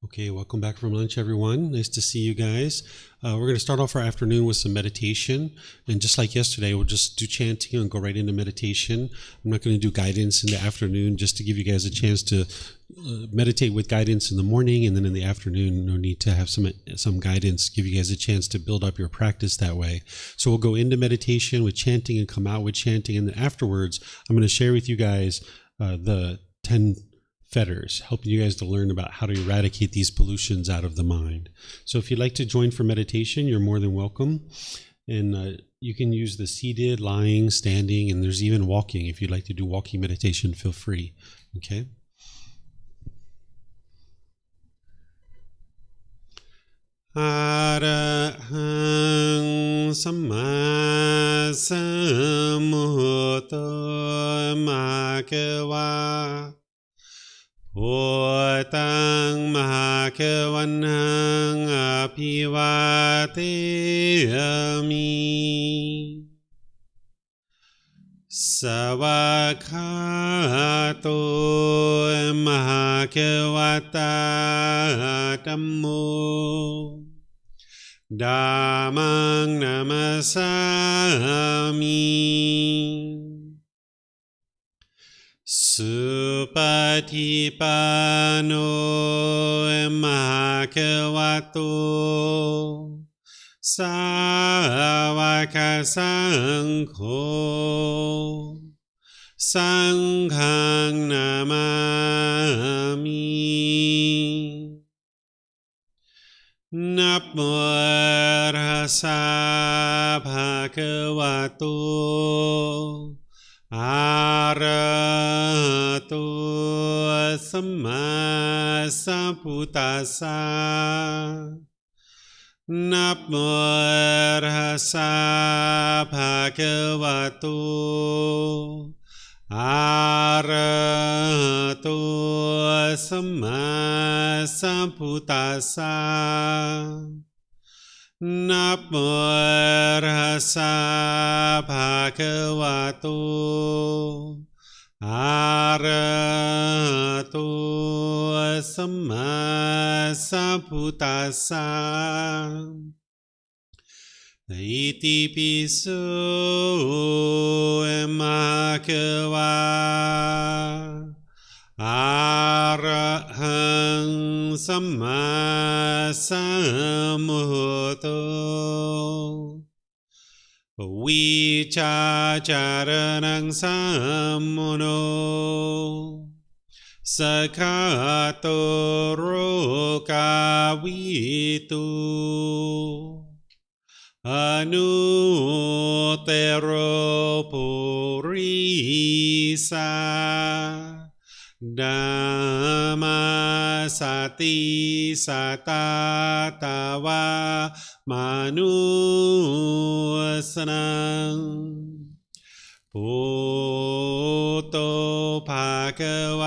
Okay, welcome back from lunch, everyone. Nice to see you guys. We're going to start off our afternoon with some meditation. And just like yesterday, we'll just do chanting and go right into meditation. I'm not going to do guidance in the afternoon, just to give you guys a chance to meditate with guidance in the morning, and then in the afternoon, no need to have some guidance, give you guys a chance to build up your practice that way. So we'll go into meditation with chanting and come out with chanting. And then afterwards, I'm going to share with you guys the 10 Fetters, helping you guys to learn about how to eradicate these pollutions out of the mind. So if you'd like to join for meditation, you're more than welcome. And you can use the seated, lying, standing, and there's even walking. If you'd like to do walking meditation, feel free. Okay? Arahang Samma Sambuddho Bhagava Bhutang Bhagavanang Abhivadeyami Savakhato Bhagavata Dhammo Dhammang Namasami Supatipano Bhagavato Sāvaka Saṅkho Saṅghang Namami Namo Tassa Bhagavato Arahato Samma Sambuddhassa Namo Tassa Bhagavato Arahato Samma Sambuddhassa Namo Tassa Bhagavato Arahato Samma Sambuddhassa Iti piso Bhagava Arahang Samma Sambuddho Vicacaranang Sammuno Sakhato Rokavitu Anutero Purisa Dhamma Sati Satatawa Manusanang Bhutto Bhagavati.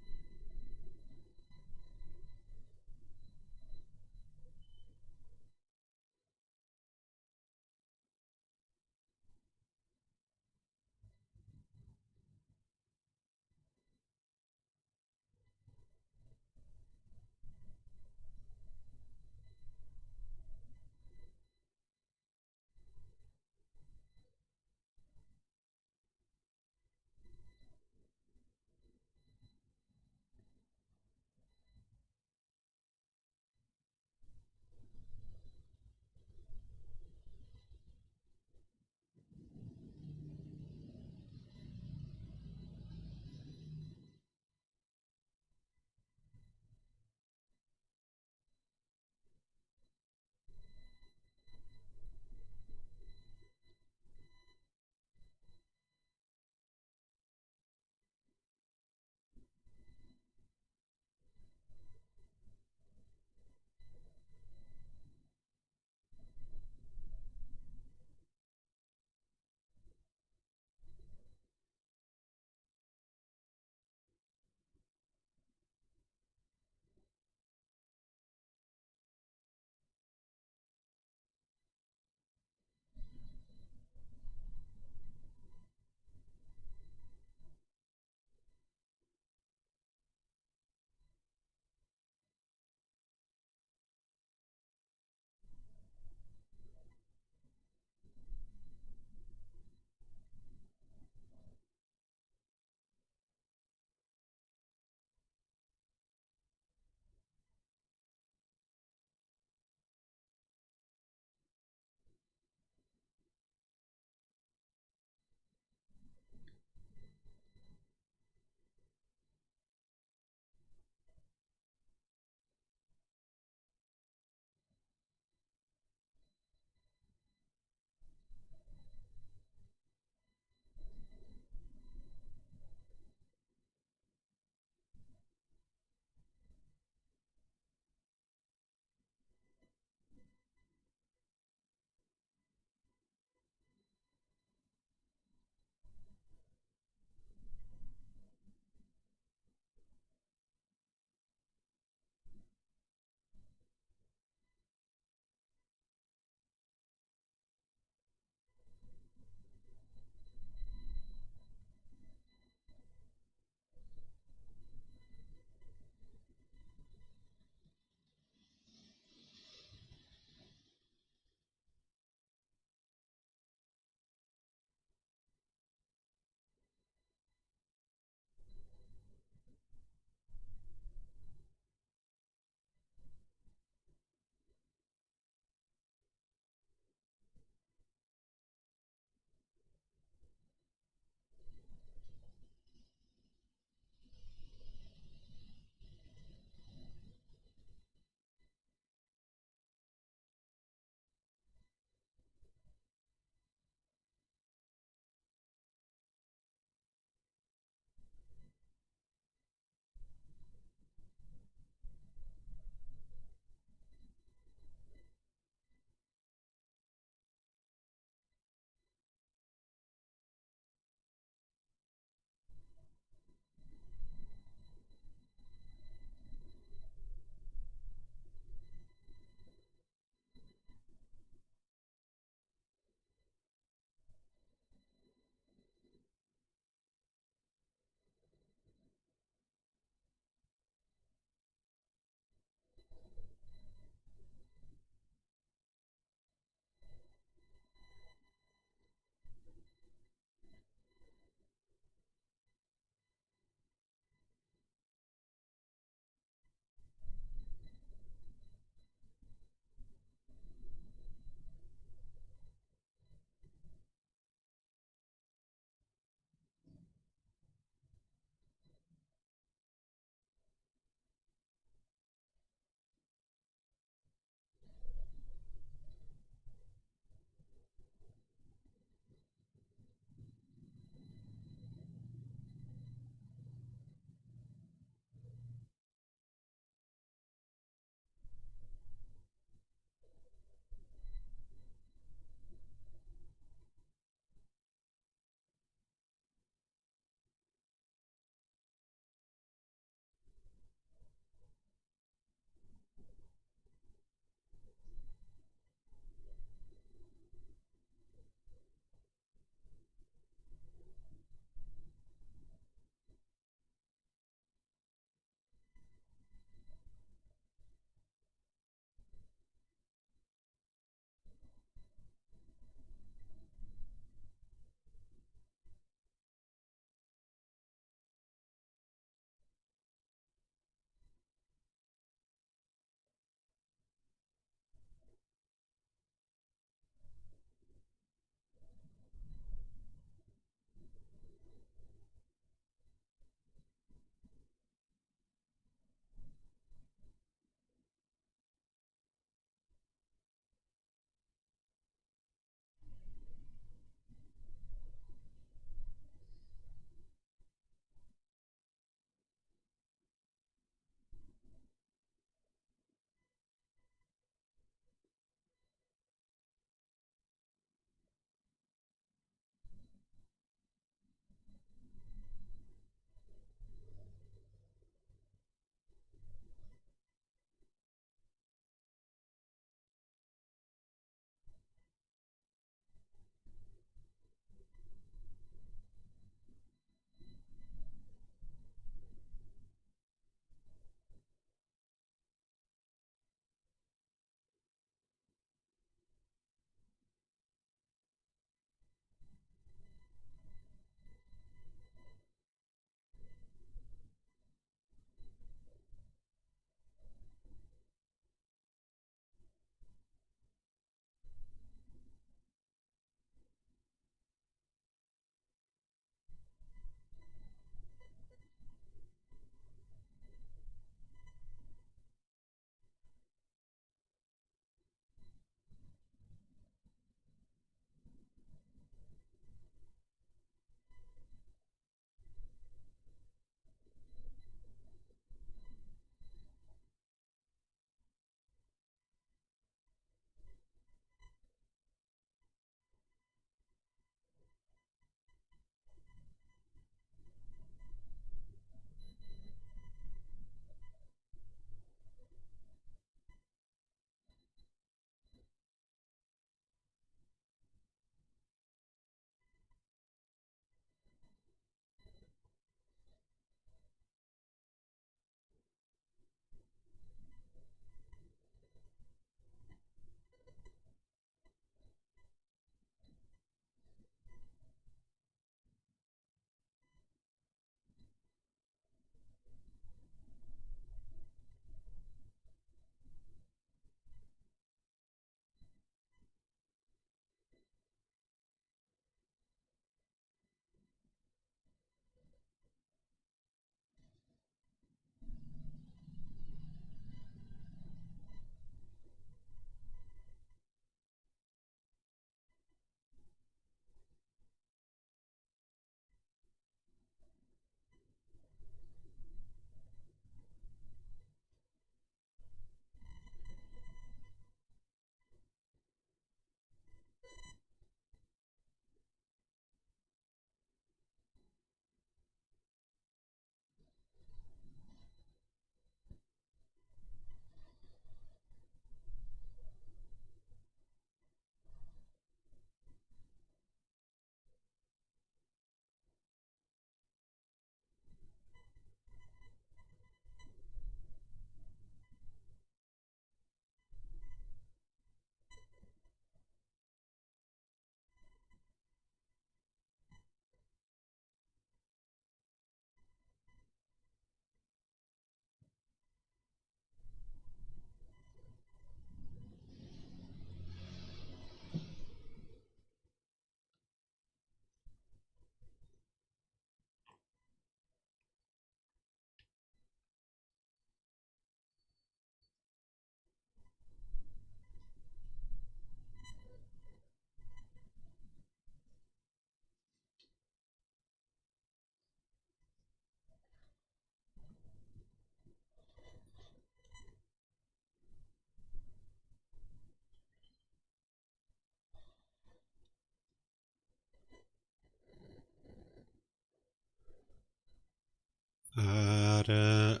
Arahang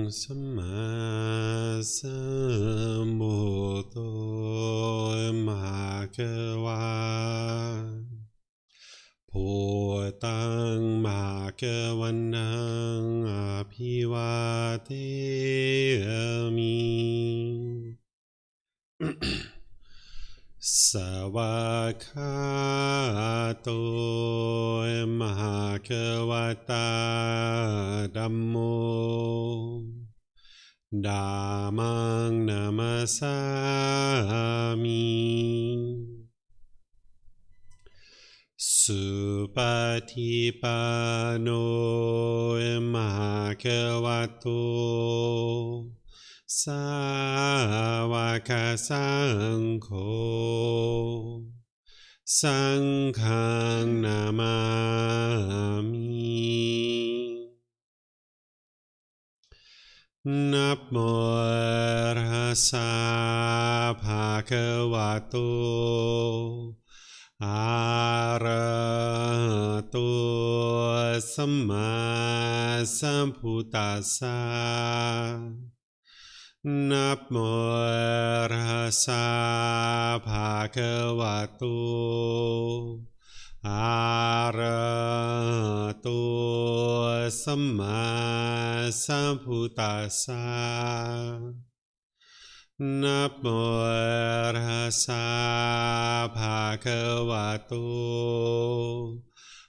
Samma Sambuddho Bhagava Bhutang Bhagavanang Abhivadeyami Savakato Bhagavata Dhammo Dhammang Namasami Supatipano Bhagavato Sāvaka Saṅkho Saṅghang Namami Namo Tassa Bhagavato Arahato Samma Sambuddhassa Namo Tassa Bhagavato Arahato Samma Sambuddhassa Namo Tassa Bhagavato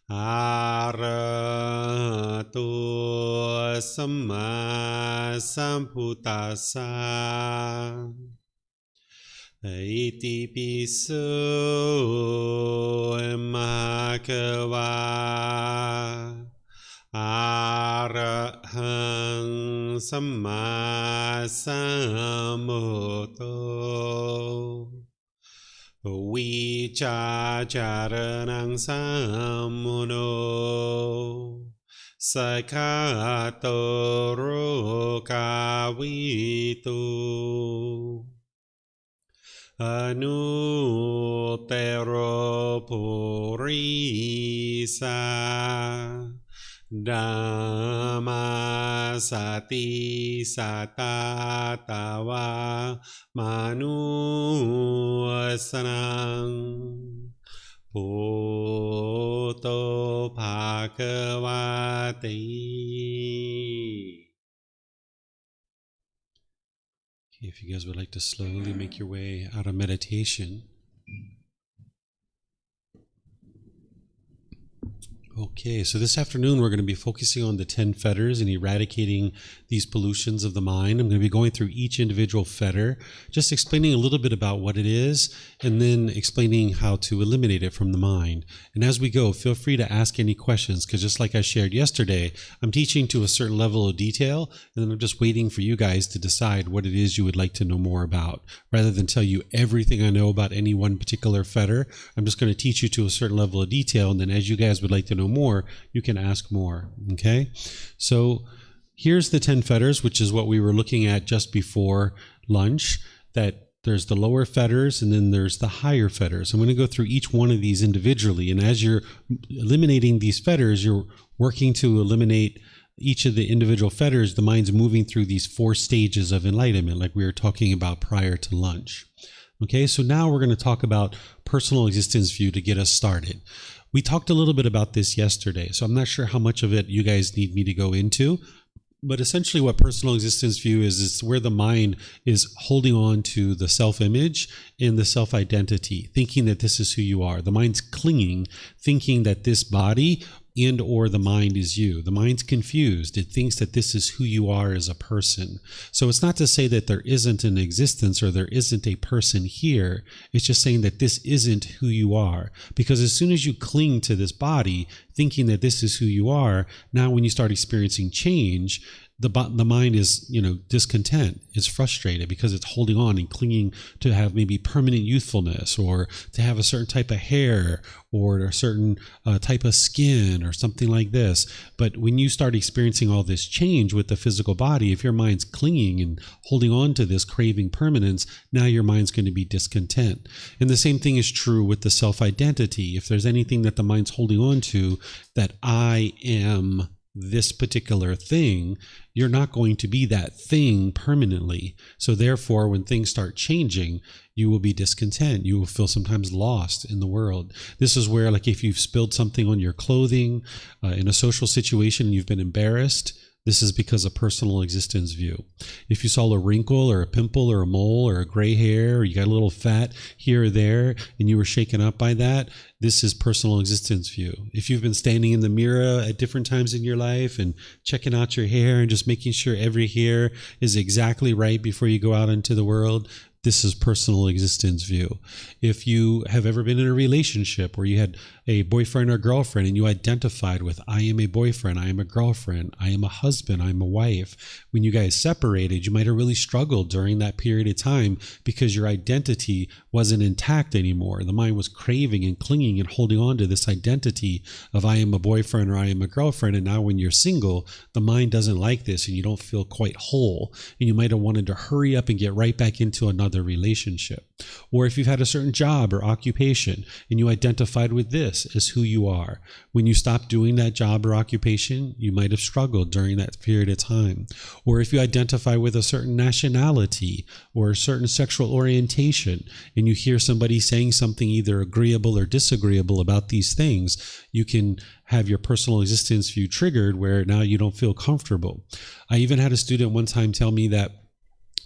Arahato Samma Sambuddhassa Iti piso Bhagava Arahang Samma Sambuddho Vicacaranang Sammuno Sakato Rokavitu Anuttaro Purisa Dhammasati Satatava Manusanang Bhutto Bhagavati. If you guys would like to slowly make your way out of meditation. Okay, so this afternoon we're going to be focusing on the 10 fetters and eradicating these pollutions of the mind. I'm going to be going through each individual fetter, just explaining a little bit about what it is, and then explaining how to eliminate it from the mind. And as we go, feel free to ask any questions, because just like I shared yesterday, I'm teaching to a certain level of detail, and then I'm just waiting for you guys to decide what it is you would like to know more about. Rather than tell you everything I know about any one particular fetter, I'm just going to teach you to a certain level of detail, and then as you guys would like to know more, you can ask more. Okay, so here's the 10 fetters, which is what we were looking at just before lunch, that there's the lower fetters and then there's the higher fetters. I'm going to go through each one of these individually, and as you're eliminating these fetters, you're working to eliminate each of the individual fetters. The mind's moving through these 4 stages of enlightenment, like we were talking about prior to lunch. Okay, so now we're going to talk about personal existence view to get us started. We talked a little bit about this yesterday, so I'm not sure how much of it you guys need me to go into, but essentially what personal existence view is where the mind is holding on to the self-image and the self-identity, thinking that this is who you are. The mind's clinging, thinking that this body and or the mind is you. The mind's confused. It thinks that this is who you are as a person. So it's not to say that there isn't an existence or there isn't a person here. It's just saying that this isn't who you are. Because as soon as you cling to this body, thinking that this is who you are, now when you start experiencing change, the mind is, discontent, is frustrated because it's holding on and clinging to have maybe permanent youthfulness, or to have a certain type of hair, or a certain type of skin, or something like this. But when you start experiencing all this change with the physical body, if your mind's clinging and holding on to this, craving permanence, now your mind's going to be discontent. And the same thing is true with the self-identity. If there's anything that the mind's holding on to, that I am this particular thing, you're not going to be that thing permanently. So therefore, when things start changing, you will be discontent. You will feel sometimes lost in the world. This is where, like, if you've spilled something on your clothing in a social situation and you've been embarrassed, this is because of personal existence view. If you saw a wrinkle or a pimple or a mole or a gray hair, or you got a little fat here or there and you were shaken up by that, this is personal existence view. If you've been standing in the mirror at different times in your life and checking out your hair and just making sure every hair is exactly right before you go out into the world, this is personal existence view. If you have ever been in a relationship where you had a boyfriend or girlfriend and you identified with, I am a boyfriend, I am a girlfriend, I am a husband, I am a wife. When you guys separated, you might have really struggled during that period of time because your identity wasn't intact anymore. The mind was craving and clinging and holding on to this identity of I am a boyfriend or I am a girlfriend. And now when you're single, the mind doesn't like this and you don't feel quite whole. And you might have wanted to hurry up and get right back into another relationship. Or if you've had a certain job or occupation and you identified with this as who you are, when you stop doing that job or occupation, you might have struggled during that period of time. Or if you identify with a certain nationality or a certain sexual orientation and you hear somebody saying something either agreeable or disagreeable about these things, you can have your personal existence view triggered where now you don't feel comfortable. I even had a student one time tell me that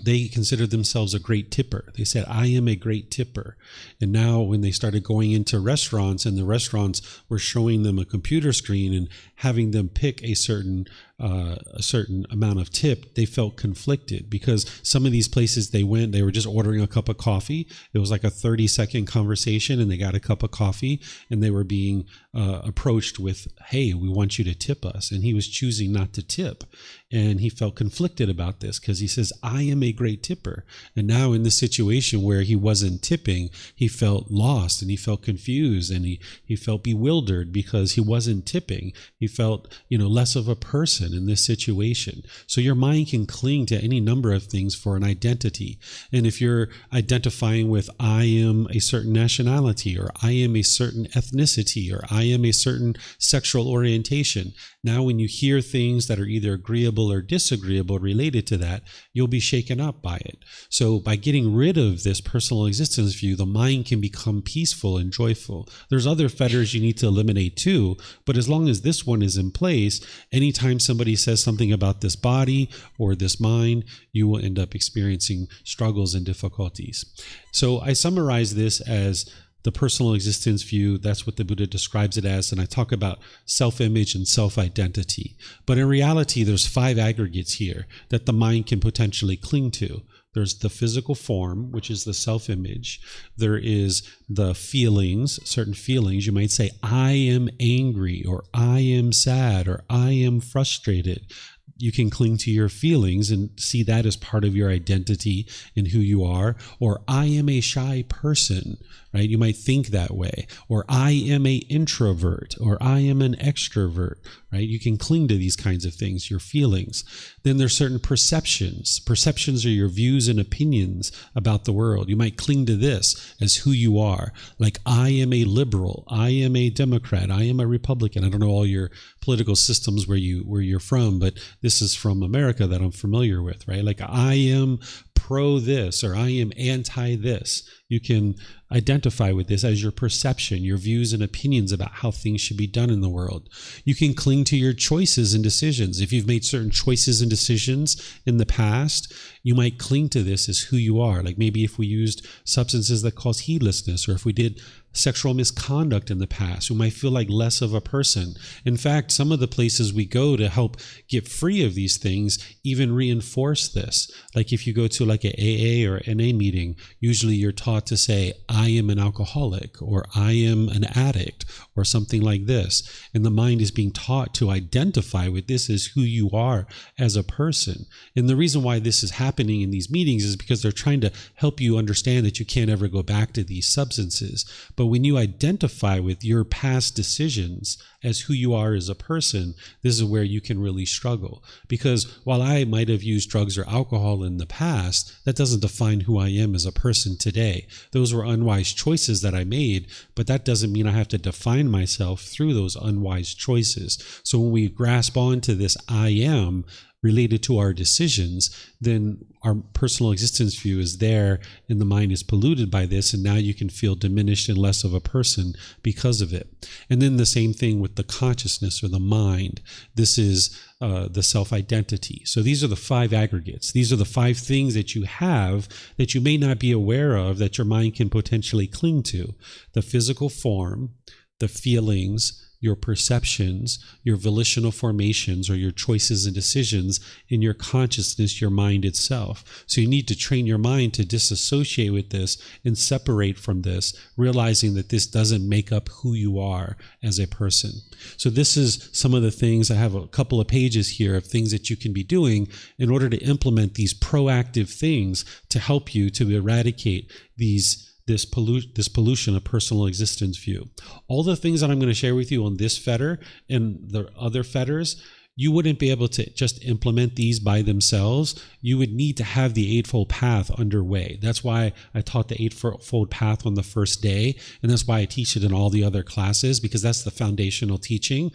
they considered themselves a great tipper. They said, I am a great tipper. And now when they started going into restaurants and the restaurants were showing them a computer screen and having them pick a certain amount of tip, they felt conflicted because some of these places they went, they were just ordering a cup of coffee. It was like a 30-second conversation and they got a cup of coffee and they were being approached with, hey, we want you to tip us. And he was choosing not to tip. And he felt conflicted about this because he says, I am a great tipper. And now in this situation where he wasn't tipping, he felt lost and he felt confused and he felt bewildered because he wasn't tipping. He felt, less of a person in this situation. So your mind can cling to any number of things for an identity. And if you're identifying with, I am a certain nationality, or I am a certain ethnicity, or I am a certain sexual orientation, now when you hear things that are either agreeable or disagreeable related to that, you'll be shaken up by it. So by getting rid of this personal existence view, the mind can become peaceful and joyful. There's other fetters you need to eliminate too, but as long as this one is in place, anytime somebody says something about this body or this mind, you will end up experiencing struggles and difficulties. So I summarize this as the personal existence view. That's what the Buddha describes it as. And I talk about self-image and self-identity. But in reality, there's 5 aggregates here that the mind can potentially cling to. There's the physical form, which is the self-image. There is the feelings, certain feelings. You might say, I am angry, or I am sad, or I am frustrated. You can cling to your feelings and see that as part of your identity and who you are. Or I am a shy person, right? You might think that way. Or I am an introvert, or I am an extrovert, right? You can cling to these kinds of things, your feelings. Then there's certain perceptions. Perceptions are your views and opinions about the world. You might cling to this as who you are. Like, I am a liberal, I am a Democrat, I am a Republican. I don't know all your political systems where you're from, but this is from America that I'm familiar with, right? Like, I am pro this, or I am anti this. You can identify with this as your perception, your views and opinions about how things should be done in the world. You can cling to your choices and decisions. If you've made certain choices and decisions in the past, you might cling to this as who you are. Like maybe if we used substances that cause heedlessness, or if we did sexual misconduct in the past, we might feel like less of a person. In fact, some of the places we go to help get free of these things even reinforce this. Like if you go to like a AA or NA meeting, usually you're taught to say, I am an alcoholic, or I am an addict, or something like this. And the mind is being taught to identify with this as who you are as a person. And the reason why this is happening in these meetings is because they're trying to help you understand that you can't ever go back to these substances. But when you identify with your past decisions as who you are as a person, this is where you can really struggle. Because while I might have used drugs or alcohol in the past, that doesn't define who I am as a person today. way. Those were unwise choices that I made, but that doesn't mean I have to define myself through those unwise choices. So when we grasp onto this I am related to our decisions, then our personal existence view is there and the mind is polluted by this, and now you can feel diminished and less of a person because of it. And then the same thing with the consciousness or the mind. This is the self-identity. So these are the 5 aggregates. These are the 5 things that you have that you may not be aware of that your mind can potentially cling to. The physical form, the feelings, your perceptions, your volitional formations, or your choices and decisions, in your consciousness, your mind itself. So you need to train your mind to disassociate with this and separate from this, realizing that this doesn't make up who you are as a person. So this is some of the things. I have a couple of pages here of things that you can be doing in order to implement these proactive things to help you to eradicate this pollution of personal existence view. All the things that I'm going to share with you on this fetter and the other fetters, you wouldn't be able to just implement these by themselves. You would need to have the Eightfold Path underway. That's why I taught the Eightfold Path on the first day, and that's why I teach it in all the other classes, because that's the foundational teaching.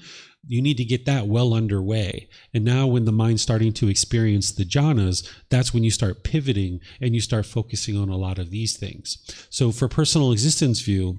You need to get that well underway. And now when the mind's starting to experience the jhanas, that's when you start pivoting and you start focusing on a lot of these things. So for personal existence view,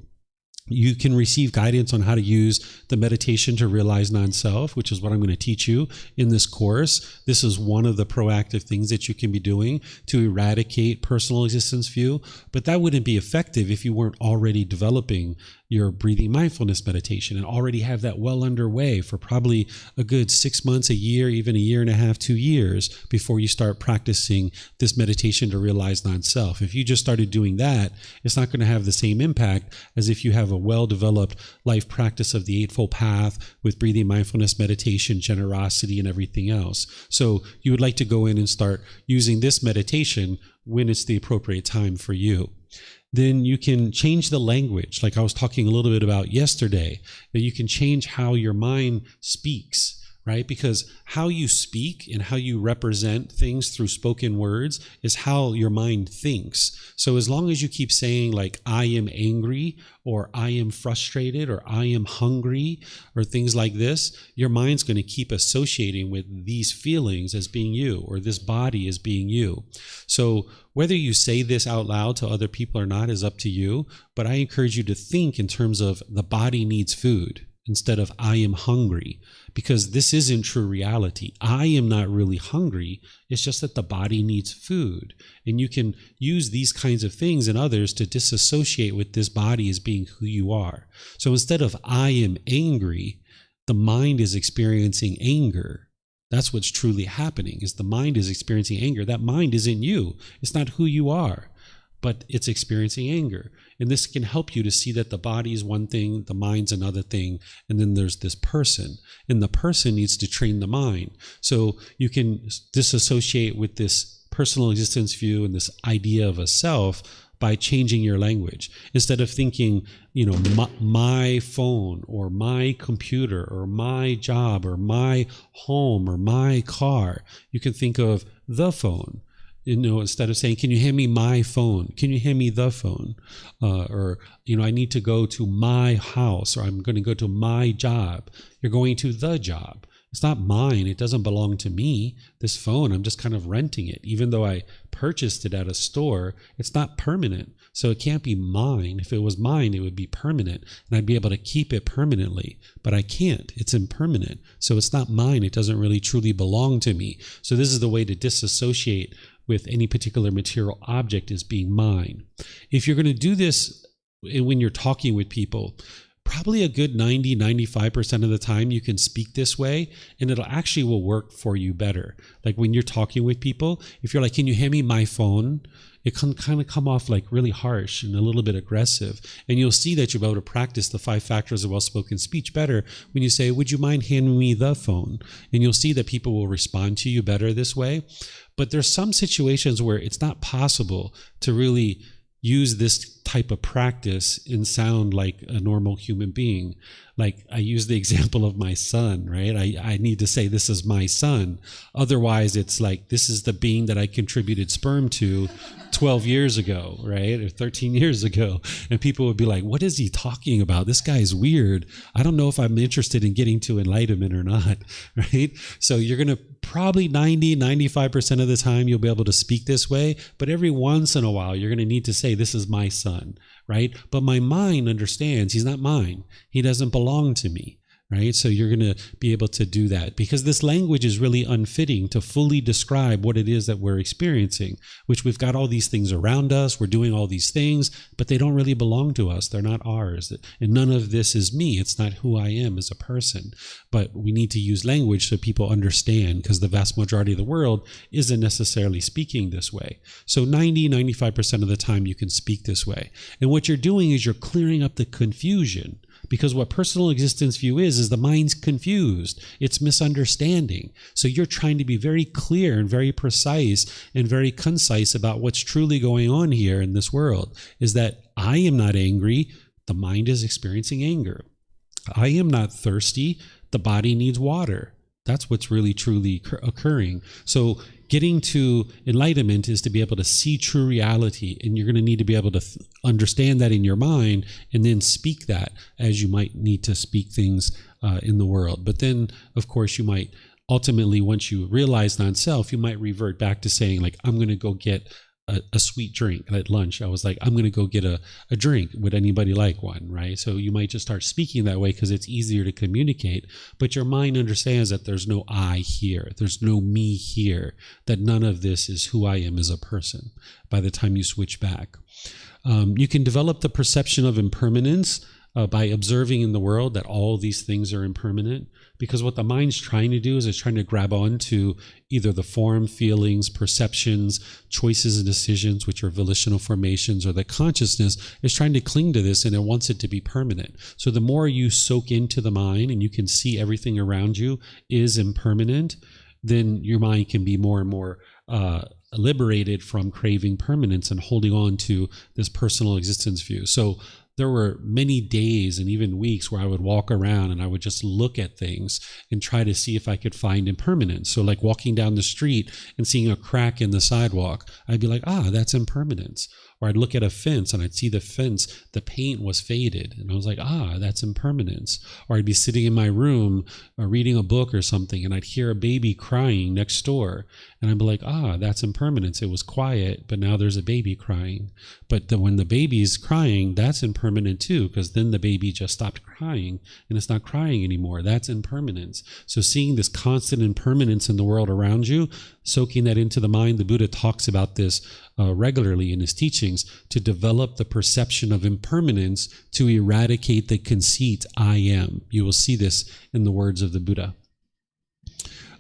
you can receive guidance on how to use the meditation to realize non-self, which is what I'm going to teach you in this course. This is one of the proactive things that you can be doing to eradicate personal existence view, but that wouldn't be effective if you weren't already developing your breathing mindfulness meditation and already have that well underway for probably a good 6 months, a year, even a year and a half, 2 years before you start practicing this meditation to realize non-self. If you just started doing that, it's not going to have the same impact as if you have a well-developed life practice of the Eightfold Path with breathing mindfulness meditation, generosity, and everything else. So you would like to go in and start using this meditation when it's the appropriate time for you. Then you can change the language, like I was talking a little bit about yesterday, that you can change how your mind speaks, right? Because how you speak and how you represent things through spoken words is how your mind thinks. So as long as you keep saying like, I am angry, or I am frustrated, or I am hungry, or things like this, your mind's going to keep associating with these feelings as being you, or this body as being you. So whether you say this out loud to other people or not is up to you, but I encourage you to think in terms of the body needs food instead of I am hungry, because this isn't true reality. I am not really hungry. It's just that the body needs food. And you can use these kinds of things and others to disassociate with this body as being who you are. So instead of I am angry, the mind is experiencing anger. That's what's truly happening, is the mind is experiencing anger. That mind isn't you. It's not who you are, but it's experiencing anger. And this can help you to see that the body is one thing, the mind's another thing, and then there's this person. And the person needs to train the mind. So you can disassociate with this personal existence view and this idea of a self by changing your language. Instead of thinking, my phone or my computer or my job or my home or my car, you can think of the phone. Instead of saying, can you hand me my phone? Can you hand me the phone? Or I need to go to my house, or I'm going to go to my job. You're going to the job. It's not mine. It doesn't belong to me. This phone, I'm just kind of renting it. Even though I purchased it at a store, it's not permanent. So it can't be mine. If it was mine, it would be permanent, and I'd be able to keep it permanently. But I can't. It's impermanent. So it's not mine. It doesn't really truly belong to me. So this is the way to disassociate with any particular material object as being mine. If you're going to do this when you're talking with people, probably a good 90-95% of the time you can speak this way, and it'll actually will work for you better. Like when you're talking with people, if you're like, can you hand me my phone? It can kind of come off like really harsh and a little bit aggressive. And you'll see that you'll be able to practice the 5 factors of well-spoken speech better when you say, would you mind handing me the phone? And you'll see that people will respond to you better this way. But there's some situations where it's not possible to really use this type of practice and sound like a normal human being. Like I use the example of my son, right? I need to say this is my son. Otherwise, it's like this is the being that I contributed sperm to 12 years ago, right? Or 13 years ago. And people would be like, what is he talking about? This guy's weird. I don't know if I'm interested in getting to enlightenment or not, right? So you're going to probably 95% of the time you'll be able to speak this way, but every once in a while you're going to need to say, this is my son, right? But my mind understands he's not mine. He doesn't belong to me. Right? So you're going to be able to do that because this language is really unfitting to fully describe what it is that we're experiencing, which we've got all these things around us. We're doing all these things, but they don't really belong to us. They're not ours. And none of this is me. It's not who I am as a person. But we need to use language so people understand because the vast majority of the world isn't necessarily speaking this way. So 95% of the time you can speak this way. And what you're doing is you're clearing up the confusion. Because what personal existence view is the mind's confused. It's misunderstanding. So you're trying to be very clear and very precise and very concise about what's truly going on here in this world. Is that I am not angry. The mind is experiencing anger. I am not thirsty. The body needs water. That's what's really truly occurring. So getting to enlightenment is to be able to see true reality, and you're going to need to be able to understand that in your mind and then speak that as you might need to speak things in the world. But then, of course, you might ultimately, once you realize non-self, you might revert back to saying, like, I'm going to go get a sweet drink. At lunch, I was like, I'm going to go get a drink. Would anybody like one, right? So you might just start speaking that way because it's easier to communicate, but your mind understands that there's no I here. There's no me here, that none of this is who I am as a person by the time you switch back. You can develop the perception of impermanence by observing in the world that all these things are impermanent, because what the mind's trying to do is it's trying to grab onto either the form, feelings, perceptions, choices and decisions, which are volitional formations, or the consciousness is trying to cling to this and it wants it to be permanent. So the more you soak into the mind and you can see everything around you is impermanent, then your mind can be more and more liberated from craving permanence and holding on to this personal existence view. So there were many days and even weeks where I would walk around and I would just look at things and try to see if I could find impermanence. So like walking down the street and seeing a crack in the sidewalk, I'd be like, that's impermanence. Or I'd look at a fence and I'd see the fence, the paint was faded. And I was like, that's impermanence. Or I'd be sitting in my room reading a book or something and I'd hear a baby crying next door. And I'd be like, that's impermanence. It was quiet, but now there's a baby crying. But when the baby's crying, that's impermanent too, because then the baby just stopped crying and it's not crying anymore. That's impermanence. So seeing this constant impermanence in the world around you, soaking that into the mind, the Buddha talks about this regularly in his teachings, to develop the perception of impermanence to eradicate the conceit, I am. You will see this in the words of the Buddha.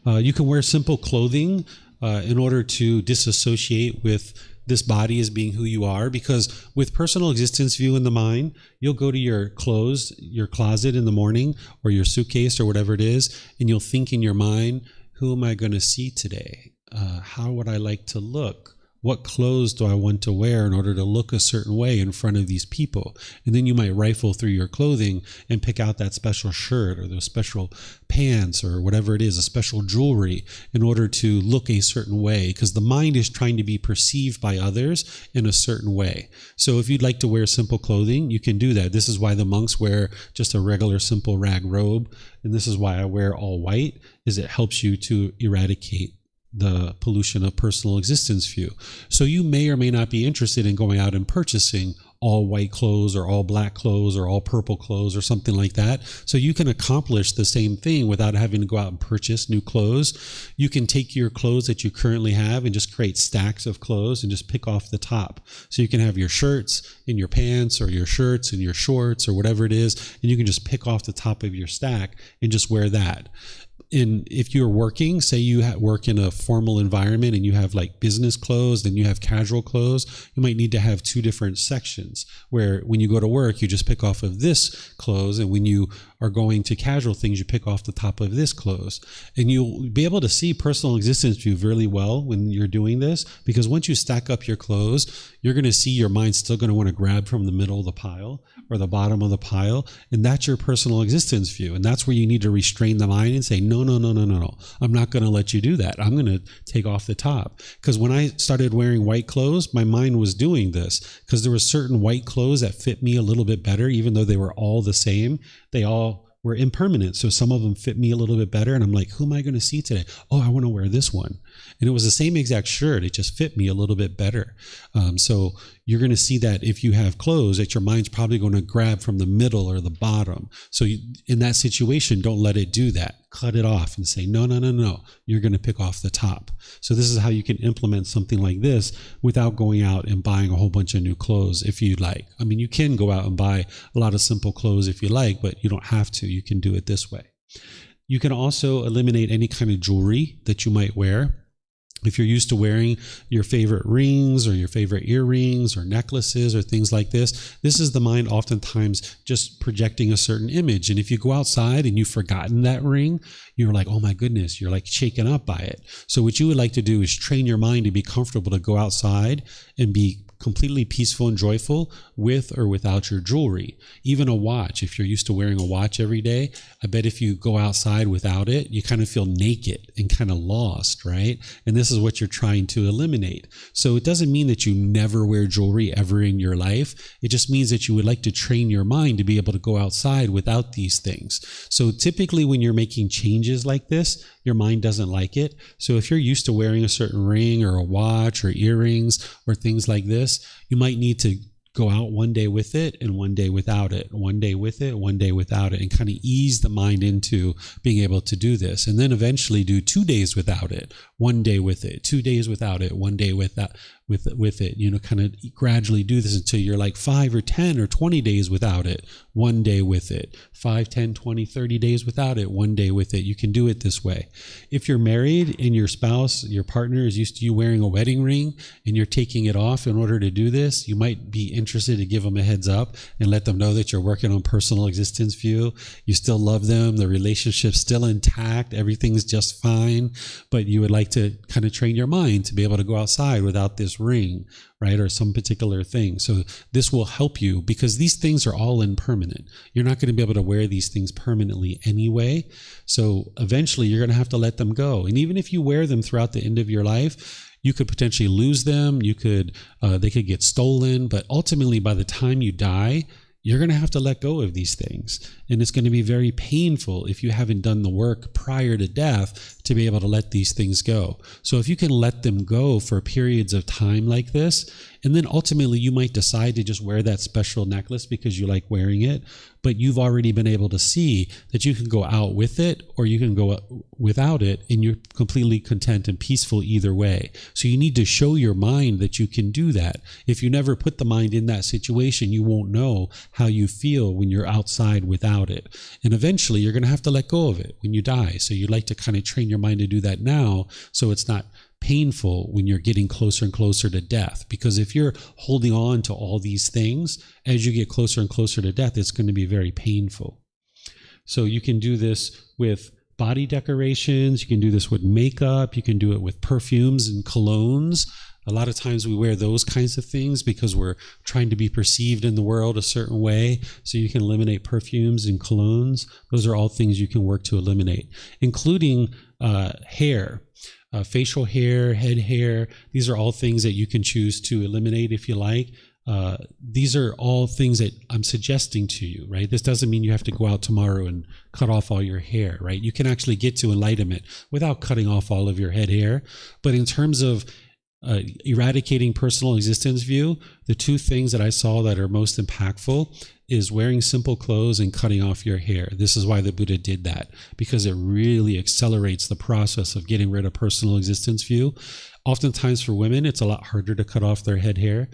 You can wear simple clothing in order to disassociate with this body as being who you are, because with personal existence view in the mind, you'll go to your clothes, your closet in the morning, or your suitcase or whatever it is, and you'll think in your mind, who am I going to see today? How would I like to look? What clothes do I want to wear in order to look a certain way in front of these people? And then you might rifle through your clothing and pick out that special shirt or those special pants or whatever it is, a special jewelry, in order to look a certain way, because the mind is trying to be perceived by others in a certain way. So if you'd like to wear simple clothing, you can do that. This is why the monks wear just a regular simple rag robe. And this is why I wear all white, is it helps you to eradicate the pollution of personal existence view. So you may or may not be interested in going out and purchasing all white clothes or all black clothes or all purple clothes or something like that. So you can accomplish the same thing without having to go out and purchase new clothes. You can take your clothes that you currently have and just create stacks of clothes and just pick off the top. So you can have your shirts and your pants, or your shirts and your shorts, or whatever it is, and you can just pick off the top of your stack and just wear that. if you're working, say you work in a formal environment and you have like business clothes, then you have casual clothes, you might need to have two different sections where when you go to work, you just pick off of this clothes. And when you are going to casual things, you pick off the top of this clothes. And you'll be able to see personal existence view really well when you're doing this, because once you stack up your clothes, you're going to see your mind still going to want to grab from the middle of the pile or the bottom of the pile. And that's your personal existence view. And that's where you need to restrain the mind and say, no. I'm not going to let you do that. I'm going to take off the top. Because when I started wearing white clothes, my mind was doing this because there were certain white clothes that fit me a little bit better, even though they were all the same. They all were impermanent. So some of them fit me a little bit better. And I'm like, who am I going to see today? Oh, I want to wear this one. And it was the same exact shirt. It just fit me a little bit better. So you're going to see that if you have clothes, that your mind's probably going to grab from the middle or the bottom. So in that situation, don't let it do that. Cut it off and say, no. You're going to pick off the top. So this is how you can implement something like this without going out and buying a whole bunch of new clothes if you'd like. I mean, you can go out and buy a lot of simple clothes if you like, but you don't have to. You can do it this way. You can also eliminate any kind of jewelry that you might wear. If you're used to wearing your favorite rings or your favorite earrings or necklaces or things like this is the mind oftentimes just projecting a certain image. And if you go outside and you've forgotten that ring, you're like, oh my goodness, you're like shaken up by it. So what you would like to do is train your mind to be comfortable to go outside and be completely peaceful and joyful with or without your jewelry. Even a watch, if you're used to wearing a watch every day, I bet if you go outside without it, you kind of feel naked and kind of lost, right? And this is what you're trying to eliminate. So it doesn't mean that you never wear jewelry ever in your life. It just means that you would like to train your mind to be able to go outside without these things. So typically when you're making changes like this, your mind doesn't like it. So if you're used to wearing a certain ring or a watch or earrings or things like this, you might need to go out one day with it and one day without it, one day with it, one day without it, and kind of ease the mind into being able to do this. And then eventually do 2 days without it, 1 day with it, 2 days without it, 1 day with it, kind of gradually do this until you're like 5 or 10 or 20 days without it, 1 day with it, 5, 10, 20, 30 days without it, 1 day with it. You can do it this way. If you're married and your spouse, your partner is used to you wearing a wedding ring and you're taking it off in order to do this, you might be interested to give them a heads up and let them know that you're working on personal existence view. You still love them. The relationship's still intact. Everything's just fine. But you would like to kind of train your mind to be able to go outside without this ring, right? Or some particular thing. So this will help you because these things are all impermanent. You're not going to be able to wear these things permanently anyway. So eventually you're going to have to let them go. And even if you wear them throughout the end of your life, you could potentially lose them. You could, they could get stolen, but ultimately by the time you die, you're going to have to let go of these things. And it's going to be very painful if you haven't done the work prior to death to be able to let these things go. So if you can let them go for periods of time like this, and then ultimately you might decide to just wear that special necklace because you like wearing it, but you've already been able to see that you can go out with it or you can go without it, and you're completely content and peaceful either way. So you need to show your mind that you can do that. If you never put the mind in that situation, you won't know how you feel when you're outside without it. And eventually you're going to have to let go of it when you die. So you'd like to kind of train your mind to do that now so it's not painful when you're getting closer and closer to death. Because if you're holding on to all these things, as you get closer and closer to death, it's going to be very painful. So you can do this with body decorations, you can do this with makeup, you can do it with perfumes and colognes. A lot of times we wear those kinds of things because we're trying to be perceived in the world a certain way. So you can eliminate perfumes and colognes. Those are all things you can work to eliminate, including hair. Facial hair, head hair, these are all things that you can choose to eliminate if you like. These are all things that I'm suggesting to you, right? This doesn't mean you have to go out tomorrow and cut off all your hair, right? You can actually get to enlightenment without cutting off all of your head hair. But in terms of eradicating personal existence view, the two things that I saw that are most impactful is wearing simple clothes and cutting off your hair. This is why the Buddha did that, because it really accelerates the process of getting rid of personal existence view. Oftentimes for women, it's a lot harder to cut off their head hair.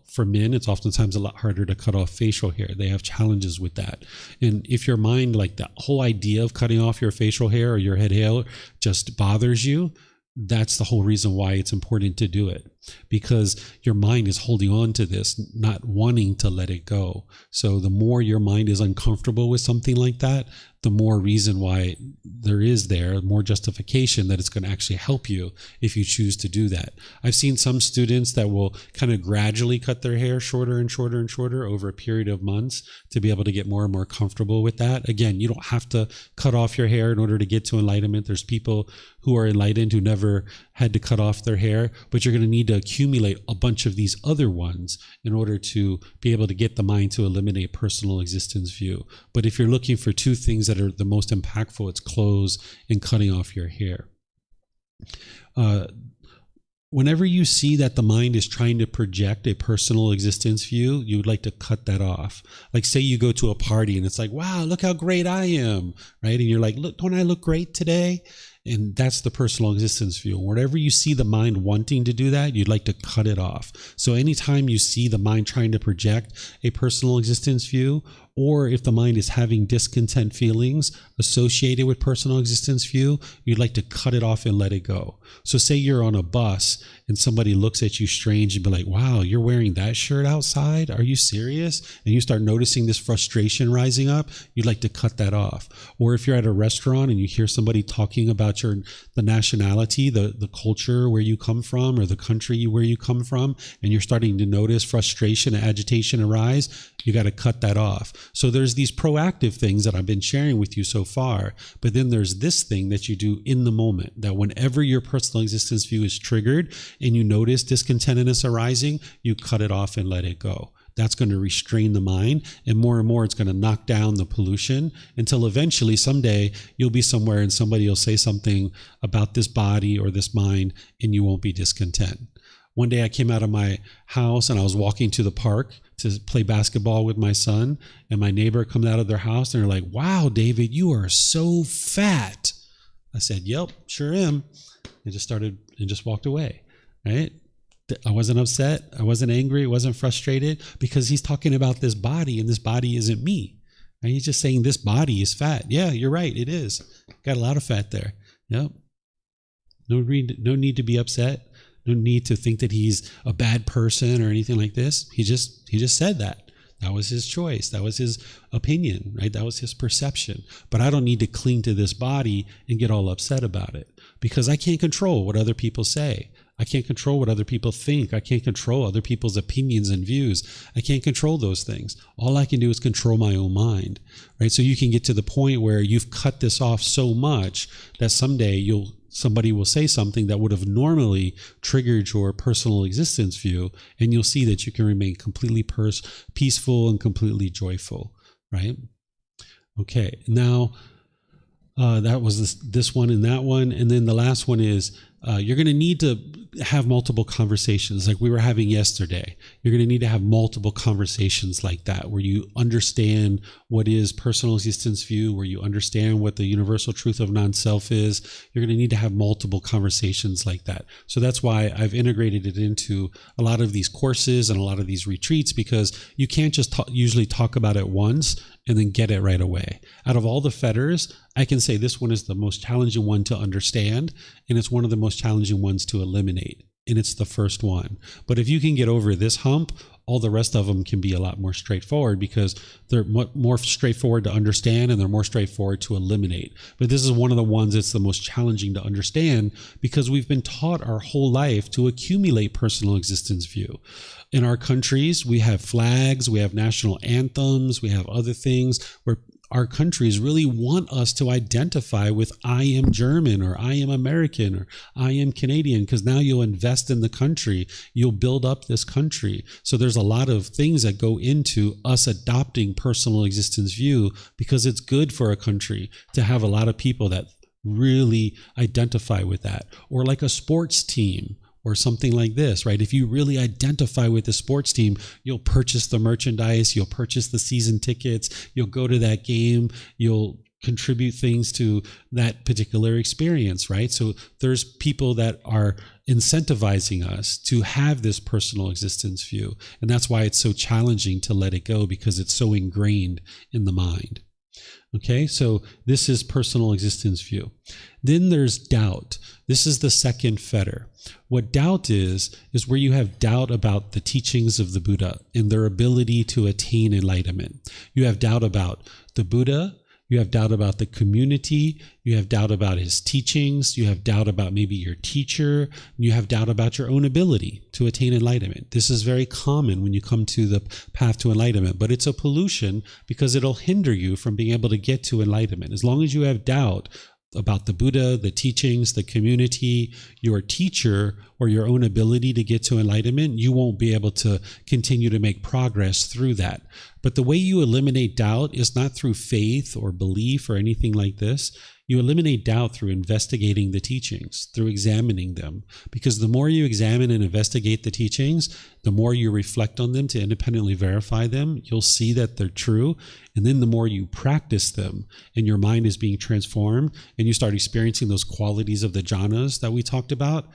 For men, it's oftentimes a lot harder to cut off facial hair. They have challenges with that. And if your mind, like the whole idea of cutting off your facial hair or your head hair just bothers you, that's the whole reason why it's important to do it, because your mind is holding on to this, not wanting to let it go. So the more your mind is uncomfortable with something like that, the more reason why more justification that it's going to actually help you if you choose to do that. I've seen some students that will kind of gradually cut their hair shorter and shorter and shorter over a period of months to be able to get more and more comfortable with that. Again, you don't have to cut off your hair in order to get to enlightenment. There's people who are enlightened who never had to cut off their hair, but you're going to need to accumulate a bunch of these other ones in order to be able to get the mind to eliminate personal existence view. But if you're looking for two things that are the most impactful, it's clothes and cutting off your hair. Whenever you see that the mind is trying to project a personal existence view, you would like to cut that off. Like say you go to a party and it's like, wow, look how great I am, right? And you're like, look, don't I look great today? And that's the personal existence view. Whenever you see the mind wanting to do that, you'd like to cut it off. So anytime you see the mind trying to project a personal existence view, or if the mind is having discontent feelings associated with personal existence view, you'd like to cut it off and let it go. So say you're on a bus and somebody looks at you strange and be like, wow, you're wearing that shirt outside? Are you serious? And you start noticing this frustration rising up, you'd like to cut that off. Or if you're at a restaurant and you hear somebody talking about the nationality, the culture where you come from, or the country where you come from, and you're starting to notice frustration and agitation arise, you got to cut that off. So there's these proactive things that I've been sharing with you so far, but then there's this thing that you do in the moment, that whenever your personal existence view is triggered and you notice discontentedness arising, you cut it off and let it go. That's going to restrain the mind, and more it's going to knock down the pollution until eventually someday you'll be somewhere and somebody will say something about this body or this mind and you won't be discontent. One day I came out of my house and I was walking to the park to play basketball with my son, and my neighbor comes out of their house and they're like, wow, David, you are so fat. I said, yep, sure am. And just walked away, right? I wasn't upset. I wasn't angry. I wasn't frustrated, because he's talking about this body, and this body isn't me. And he's just saying this body is fat. Yeah, you're right. It is. Got a lot of fat there. Yep. No need to be upset. No need to think that he's a bad person or anything like this. He just said that. That was his choice. That was his opinion, right? That was his perception. But I don't need to cling to this body and get all upset about it, because I can't control what other people say. I can't control what other people think. I can't control other people's opinions and views. I can't control those things. All I can do is control my own mind, right? So you can get to the point where you've cut this off so much that someday somebody will say something that would have normally triggered your personal existence view, and you'll see that you can remain completely peaceful and completely joyful, right? Okay, now that was this one and that one. And then the last one is you're going to need to have multiple conversations like we were having yesterday. You're going to need to have multiple conversations like that, where you understand what is personal existence view, where you understand what the universal truth of non-self is. You're going to need to have multiple conversations like that. So that's why I've integrated it into a lot of these courses and a lot of these retreats, because you can't just usually talk about it once and then get it right away. Out of all the fetters, I can say this one is the most challenging one to understand, and it's one of the most challenging ones to eliminate, and it's the first one. But if you can get over this hump, all the rest of them can be a lot more straightforward, because they're more straightforward to understand and they're more straightforward to eliminate. But this is one of the ones that's the most challenging to understand, because we've been taught our whole life to accumulate personal existence view. In our countries, we have flags, we have national anthems, we have other things where our countries really want us to identify with I am German, or I am American, or I am Canadian, because now you'll invest in the country, you'll build up this country. So there's a lot of things that go into us adopting personal existence view, because it's good for a country to have a lot of people that really identify with that. Or like a sports team. or something like this, right? If you really identify with the sports team, you'll purchase the merchandise, you'll purchase the season tickets, you'll go to that game, you'll contribute things to that particular experience, right? So there's people that are incentivizing us to have this personal existence view. And that's why it's so challenging to let it go, because it's so ingrained in the mind. Okay, so this is personal existence view. Then there's doubt. This is the second fetter. What doubt is where you have doubt about the teachings of the Buddha and their ability to attain enlightenment. You have doubt about the Buddha. You have doubt about the community. You have doubt about his teachings. You have doubt about maybe your teacher. You have doubt about your own ability to attain enlightenment. This is very common when you come to the path to enlightenment, but it's a pollution because it'll hinder you from being able to get to enlightenment. As long as you have doubt about the Buddha, the teachings, the community, your teacher, or your own ability to get to enlightenment, you won't be able to continue to make progress through that. But the way you eliminate doubt is not through faith or belief or anything like this. You eliminate doubt through investigating the teachings, through examining them. Because the more you examine and investigate the teachings, the more you reflect on them to independently verify them, you'll see that they're true. And then the more you practice them and your mind is being transformed and you start experiencing those qualities of the jhanas that we talked about,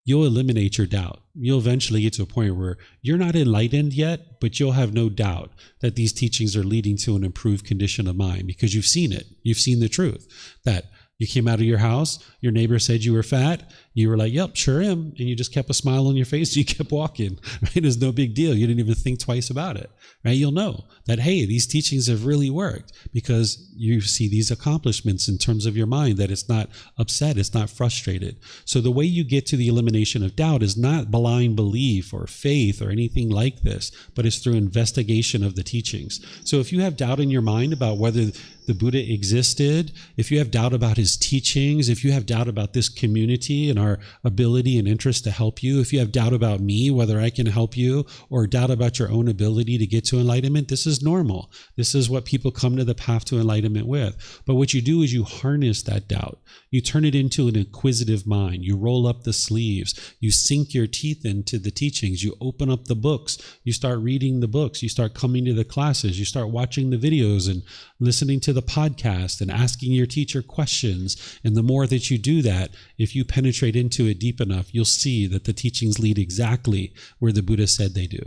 you'll eliminate your doubt. You'll eventually get to a point where you're not enlightened yet, but you'll have no doubt that these teachings are leading to an improved condition of mind because you've seen it. You've seen the truth that you came out of your house, your neighbor said you were fat, you were like, yep, sure am. And you just kept a smile on your face, you kept walking, right? It was no big deal. You didn't even think twice about it, right? You'll know that, hey, these teachings have really worked because you see these accomplishments in terms of your mind, that it's not upset, it's not frustrated. So the way you get to the elimination of doubt is not blind belief or faith or anything like this, but it's through investigation of the teachings. So if you have doubt in your mind about whether the Buddha existed, if you have doubt about his teachings, if you have doubt about this community and our ability and interest to help you, if you have doubt about me, whether I can help you, or doubt about your own ability to get to enlightenment, this is normal. This is what people come to the path to enlightenment with. But what you do is you harness that doubt. You turn it into an inquisitive mind. You roll up the sleeves. You sink your teeth into the teachings. You open up the books. You start reading the books. You start coming to the classes. You start watching the videos and listening to the podcast and asking your teacher questions. And the more that you do that, if you penetrate into it deep enough, you'll see that the teachings lead exactly where the Buddha said they do.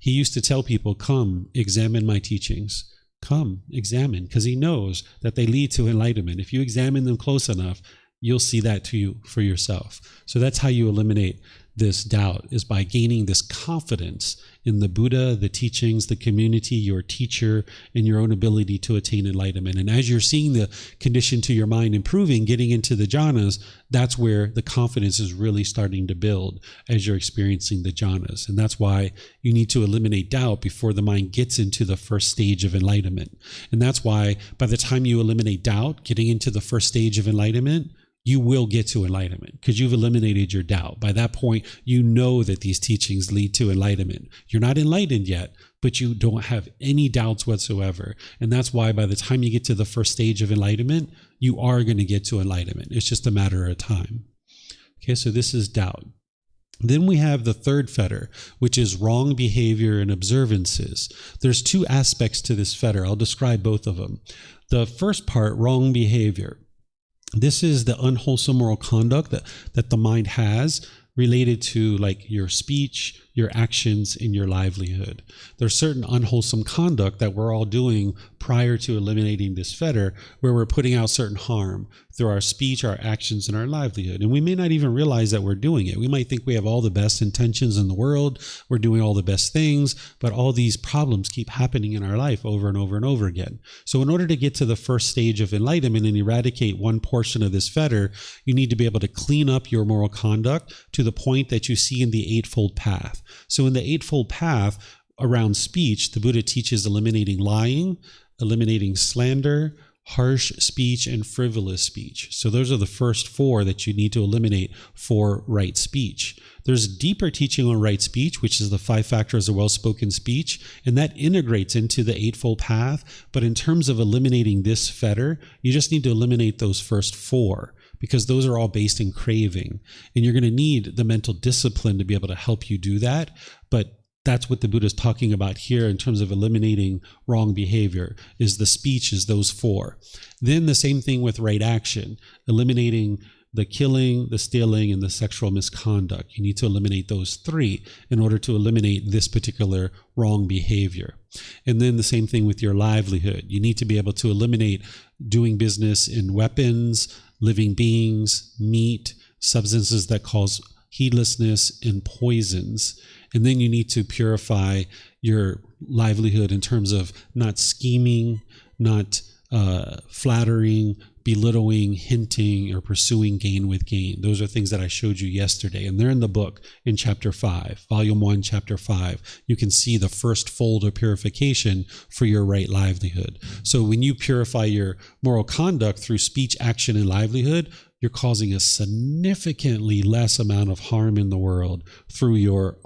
He used to tell people, come, examine my teachings. Come, examine, because he knows that they lead to enlightenment. If you examine them close enough, you'll see that to you for yourself. So that's how you eliminate this doubt, is by gaining this confidence in the Buddha, the teachings, the community, your teacher, and your own ability to attain enlightenment. And as you're seeing the condition to your mind improving, getting into the jhanas, that's where the confidence is really starting to build as you're experiencing the jhanas. And that's why you need to eliminate doubt before the mind gets into the first stage of enlightenment. And that's why by the time you eliminate doubt, getting into the first stage of enlightenment, you will get to enlightenment because you've eliminated your doubt. By that point, you know that these teachings lead to enlightenment. You're not enlightened yet, but you don't have any doubts whatsoever. And that's why by the time you get to the first stage of enlightenment, you are going to get to enlightenment. It's just a matter of time. Okay, so this is doubt. Then we have the third fetter, which is wrong behavior and observances. There's two aspects to this fetter. I'll describe both of them. The first part, wrong behavior. This is the unwholesome moral conduct that the mind has related to like your speech, your actions, and your livelihood. There's certain unwholesome conduct that we're all doing prior to eliminating this fetter, where we're putting out certain harm through our speech, our actions, and our livelihood. And we may not even realize that we're doing it. We might think we have all the best intentions in the world, we're doing all the best things, but all these problems keep happening in our life over and over and over again. So in order to get to the first stage of enlightenment and eradicate one portion of this fetter, you need to be able to clean up your moral conduct to the point that you see in the Eightfold Path. So in the Eightfold Path around speech, the Buddha teaches eliminating lying, eliminating slander, harsh speech, and frivolous speech. So those are the first four that you need to eliminate for right speech. There's deeper teaching on right speech, which is the 5 factors of well-spoken speech, and that integrates into the Eightfold Path. But in terms of eliminating this fetter, you just need to eliminate those first four, because those are all based in craving. And you're going to need the mental discipline to be able to help you do that. But that's what the Buddha is talking about here in terms of eliminating wrong behavior, is the speech is those 4. Then the same thing with right action, eliminating the killing, the stealing, and the sexual misconduct. You need to eliminate those 3 in order to eliminate this particular wrong behavior. And then the same thing with your livelihood. You need to be able to eliminate doing business in weapons, living beings, meat, substances that cause heedlessness, and poisons. And then you need to purify your livelihood in terms of not scheming, not flattering, belittling, hinting, or pursuing gain with gain. Those are things that I showed you yesterday, and they're in the book in chapter 5, volume 1, chapter 5. You can see the first fold of purification for your right livelihood. So when you purify your moral conduct through speech, action, and livelihood, you're causing a significantly less amount of harm in the world through your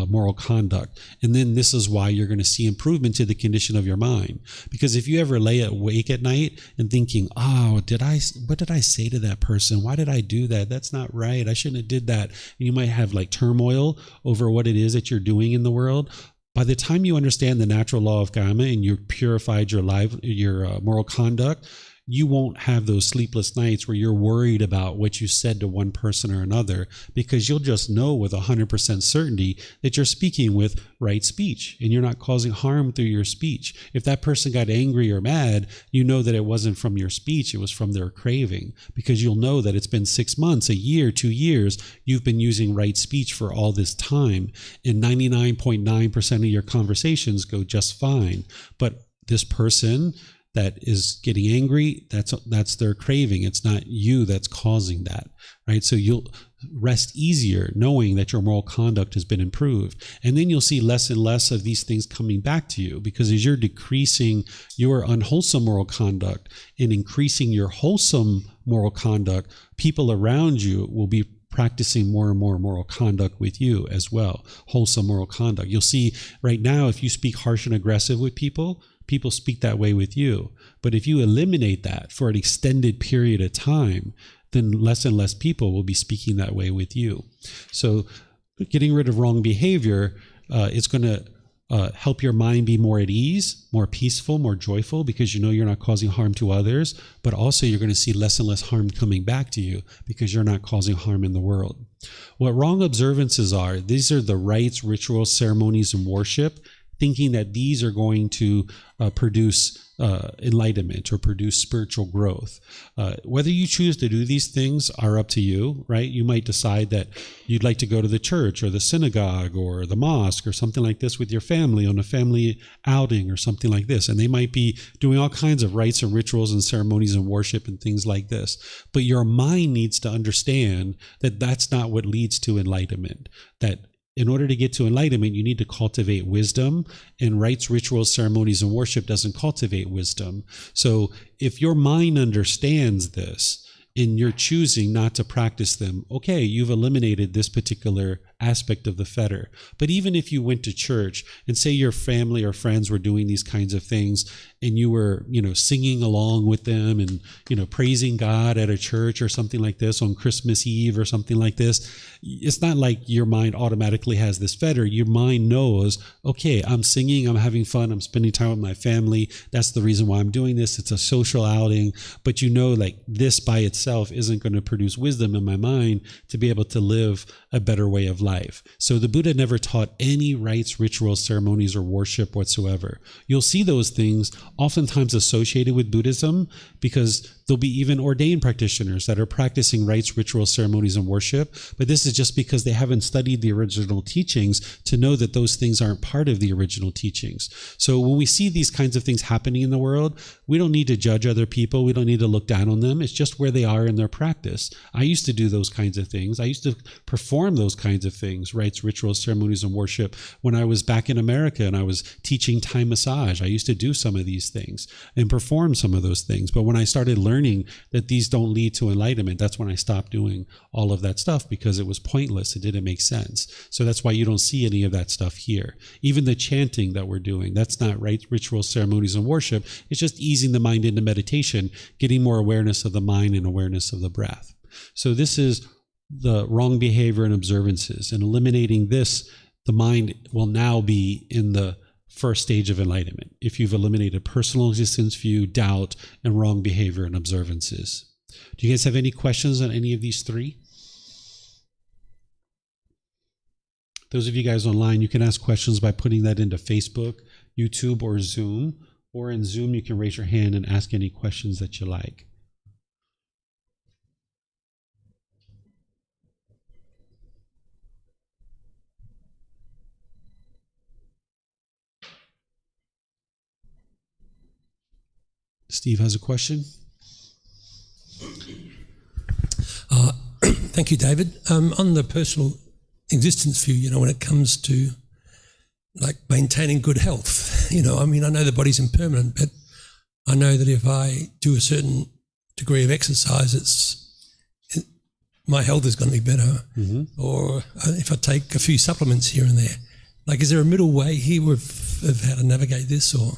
moral conduct. And then this is why you're going to see improvement to the condition of your mind. Because if you ever lay awake at night and thinking, what did I say to that person? Why did I do that? That's not right. I shouldn't have did that. And you might have like turmoil over what it is that you're doing in the world. By the time you understand the natural law of karma and you've purified your moral conduct, you won't have those sleepless nights where you're worried about what you said to one person or another, because you'll just know with 100% certainty that you're speaking with right speech and you're not causing harm through your speech. If that person got angry or mad, you know that it wasn't from your speech, it was from their craving, because you'll know that it's been 6 months, a year, 2 years, you've been using right speech for all this time, and 99.9% of your conversations go just fine. But this person that is getting angry, that's their craving. It's not you that's causing that, right? So you'll rest easier knowing that your moral conduct has been improved. And then you'll see less and less of these things coming back to you, because as you're decreasing your unwholesome moral conduct and increasing your wholesome moral conduct, people around you will be practicing more and more moral conduct with you as well, wholesome moral conduct. You'll see right now, if you speak harsh and aggressive with people, people speak that way with you. But if you eliminate that for an extended period of time, then less and less people will be speaking that way with you. So getting rid of wrong behavior is going to help your mind be more at ease, more peaceful, more joyful, because you know you're not causing harm to others, but also you're going to see less and less harm coming back to you because you're not causing harm in the world. What wrong observances are, these are the rites, rituals, ceremonies, and worship, thinking that these are going to produce enlightenment or produce spiritual growth. Whether you choose to do these things are up to you, right? You might decide that you'd like to go to the church or the synagogue or the mosque or something like this with your family on a family outing or something like this. And they might be doing all kinds of rites and rituals and ceremonies and worship and things like this. But your mind needs to understand that that's not what leads to enlightenment. That in order to get to enlightenment, you need to cultivate wisdom, and rites, rituals, ceremonies, and worship doesn't cultivate wisdom. So if your mind understands this and you're choosing not to practice them, okay, you've eliminated this particular aspect of the fetter. But even if you went to church and say your family or friends were doing these kinds of things and you were, singing along with them and, praising God at a church or something like this on Christmas Eve or something like this, it's not like your mind automatically has this fetter. Your mind knows, okay, I'm singing, I'm having fun, I'm spending time with my family. That's the reason why I'm doing this. It's a social outing. But this by itself isn't going to produce wisdom in my mind to be able to live a better way of life. So the Buddha never taught any rites, rituals, ceremonies, or worship whatsoever. You'll see those things oftentimes associated with Buddhism because there'll be even ordained practitioners that are practicing rites, rituals, ceremonies, and worship. But this is just because they haven't studied the original teachings to know that those things aren't part of the original teachings. So when we see these kinds of things happening in the world, we don't need to judge other people. We don't need to look down on them. It's just where they are in their practice. I used to do those kinds of things. I used to perform those kinds of things, rites, rituals, ceremonies, and worship when I was back in America and I was teaching Thai massage. I used to do some of these things and perform some of those things. But when I started learning learning that these don't lead to enlightenment, that's when I stopped doing all of that stuff, because it was pointless. It didn't make sense. So that's why you don't see any of that stuff here. Even the chanting that we're doing, that's not right ritual ceremonies and worship. It's just easing the mind into meditation, getting more awareness of the mind and awareness of the breath. So this is the wrong behavior and observances. And eliminating this, the mind will now be in the first stage of enlightenment, if you've eliminated personal existence view, doubt, and wrong behavior and observances. Do you guys have any questions on any of these three? Those of you guys online, you can ask questions by putting that into Facebook, YouTube, or Zoom. Or in Zoom, you can raise your hand and ask any questions that you like. Steve has a question. Thank you, David. On the personal existence view, when it comes to like maintaining good health, I know the body's impermanent, but I know that if I do a certain degree of exercise, my health is going to be better. Mm-hmm. Or if I take a few supplements here and there, like, is there a middle way here of how to navigate this? Or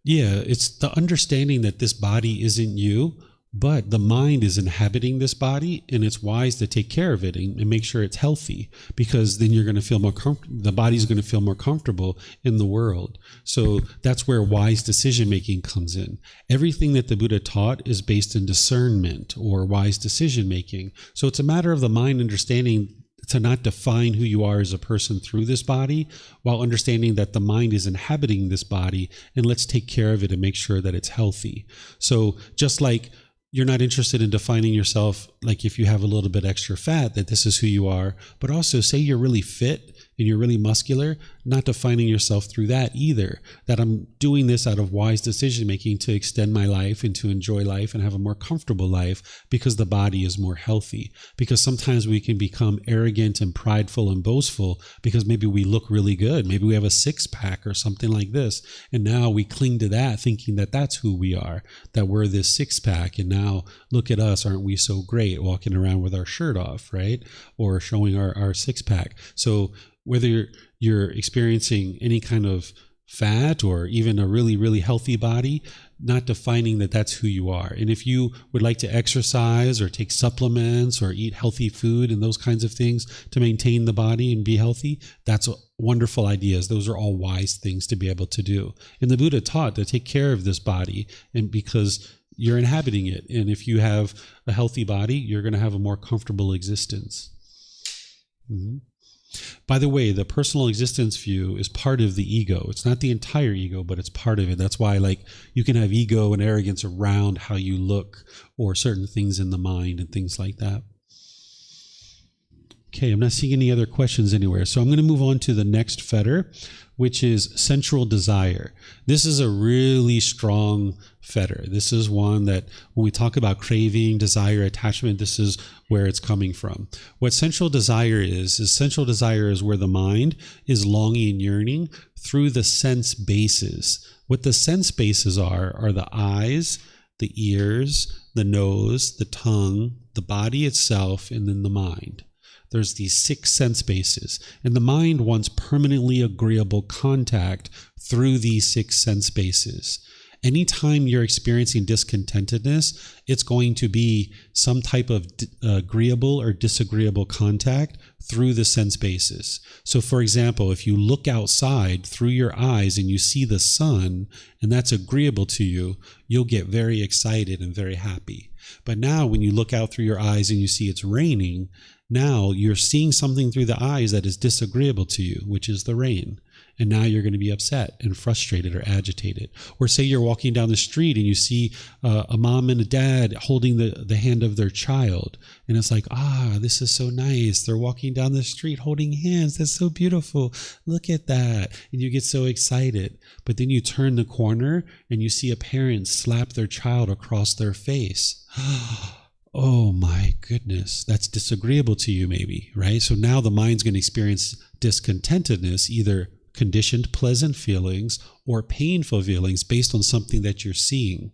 yeah, it's the understanding that this body isn't you, but the mind is inhabiting this body, and it's wise to take care of it and make sure it's healthy, because then you're going to feel more comfortable. The body's going to feel more comfortable in the world. So that's where wise decision making comes in. Everything that the Buddha taught is based in discernment or wise decision making. So it's a matter of the mind understanding to not define who you are as a person through this body, while understanding that the mind is inhabiting this body, and let's take care of it and make sure that it's healthy. So just like you're not interested in defining yourself, like if you have a little bit extra fat, that this is who you are, but also say you're really fit and you're really muscular, not defining yourself through that either, that I'm doing this out of wise decision making to extend my life and to enjoy life and have a more comfortable life because the body is more healthy. Because sometimes we can become arrogant and prideful and boastful because maybe we look really good, maybe we have a six-pack or something like this, and now we cling to that thinking that that's who we are, that we're this six-pack, and now look at us, aren't we so great, walking around with our shirt off, right? Or showing our six-pack. So whether you're experiencing any kind of fat or even a really, really healthy body, not defining that that's who you are. And if you would like to exercise or take supplements or eat healthy food and those kinds of things to maintain the body and be healthy, that's wonderful ideas. Those are all wise things to be able to do. And the Buddha taught to take care of this body, and because you're inhabiting it. And if you have a healthy body, you're going to have a more comfortable existence. Mm-hmm. By the way, the personal existence view is part of the ego. It's not the entire ego, but it's part of it. That's why, like, you can have ego and arrogance around how you look or certain things in the mind and things like that. Okay, I'm not seeing any other questions anywhere. So I'm going to move on to the next fetter, which is sensual desire. This is a really strong fetter. This is one that when we talk about craving, desire, attachment, this is where it's coming from. What sensual desire is sensual desire is where the mind is longing and yearning through the sense bases. What the sense bases are the eyes, the ears, the nose, the tongue, the body itself, and then the mind. There's these 6 sense bases, and the mind wants permanently agreeable contact through these 6 sense bases. Anytime you're experiencing discontentedness, it's going to be some type of agreeable or disagreeable contact through the sense bases. So for example, if you look outside through your eyes and you see the sun, and that's agreeable to you, you'll get very excited and very happy. But now when you look out through your eyes and you see it's raining, now you're seeing something through the eyes that is disagreeable to you, which is the rain. And now you're going to be upset and frustrated or agitated. Or say you're walking down the street and you see a mom and a dad holding the hand of their child. And it's like, this is so nice. They're walking down the street holding hands. That's so beautiful. Look at that. And you get so excited. But then you turn the corner and you see a parent slap their child across their face. Oh my goodness, that's disagreeable to you maybe, right? So now the mind's going to experience discontentedness, either conditioned pleasant feelings or painful feelings based on something that you're seeing.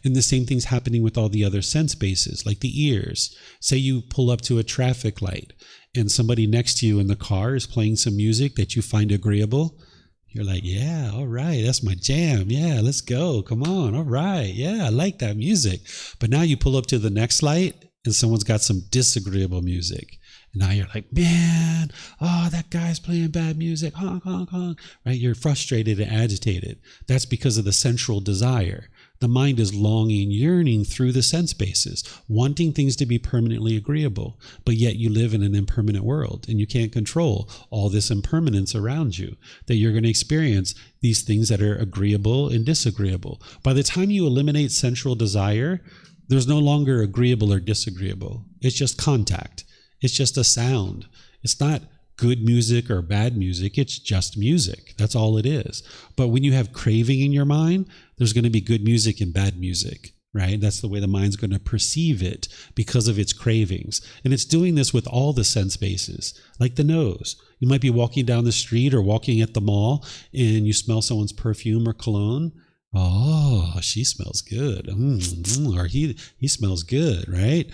And the same thing's happening with all the other sense bases, like the ears. Say you pull up to a traffic light and somebody next to you in the car is playing some music that you find agreeable. You're like, yeah, all right, that's my jam. Yeah, let's go. Come on. All right. Yeah, I like that music. But now you pull up to the next light and someone's got some disagreeable music. And now you're like, man, oh, that guy's playing bad music. Honk, honk, honk. Right? You're frustrated and agitated. That's because of the sensual desire. The mind is longing, yearning through the sense bases, wanting things to be permanently agreeable, but yet you live in an impermanent world and you can't control all this impermanence around you, that you're going to experience these things that are agreeable and disagreeable. By the time you eliminate sensual desire, there's no longer agreeable or disagreeable. It's just contact. It's just a sound. It's not good music or bad music. It's just music. That's all it is. But when you have craving in your mind, there's going to be good music and bad music, right? That's the way the mind's going to perceive it because of its cravings. And it's doing this with all the sense bases, like the nose. You might be walking down the street or walking at the mall and you smell someone's perfume or cologne. Oh, she smells good. Or he smells good, right?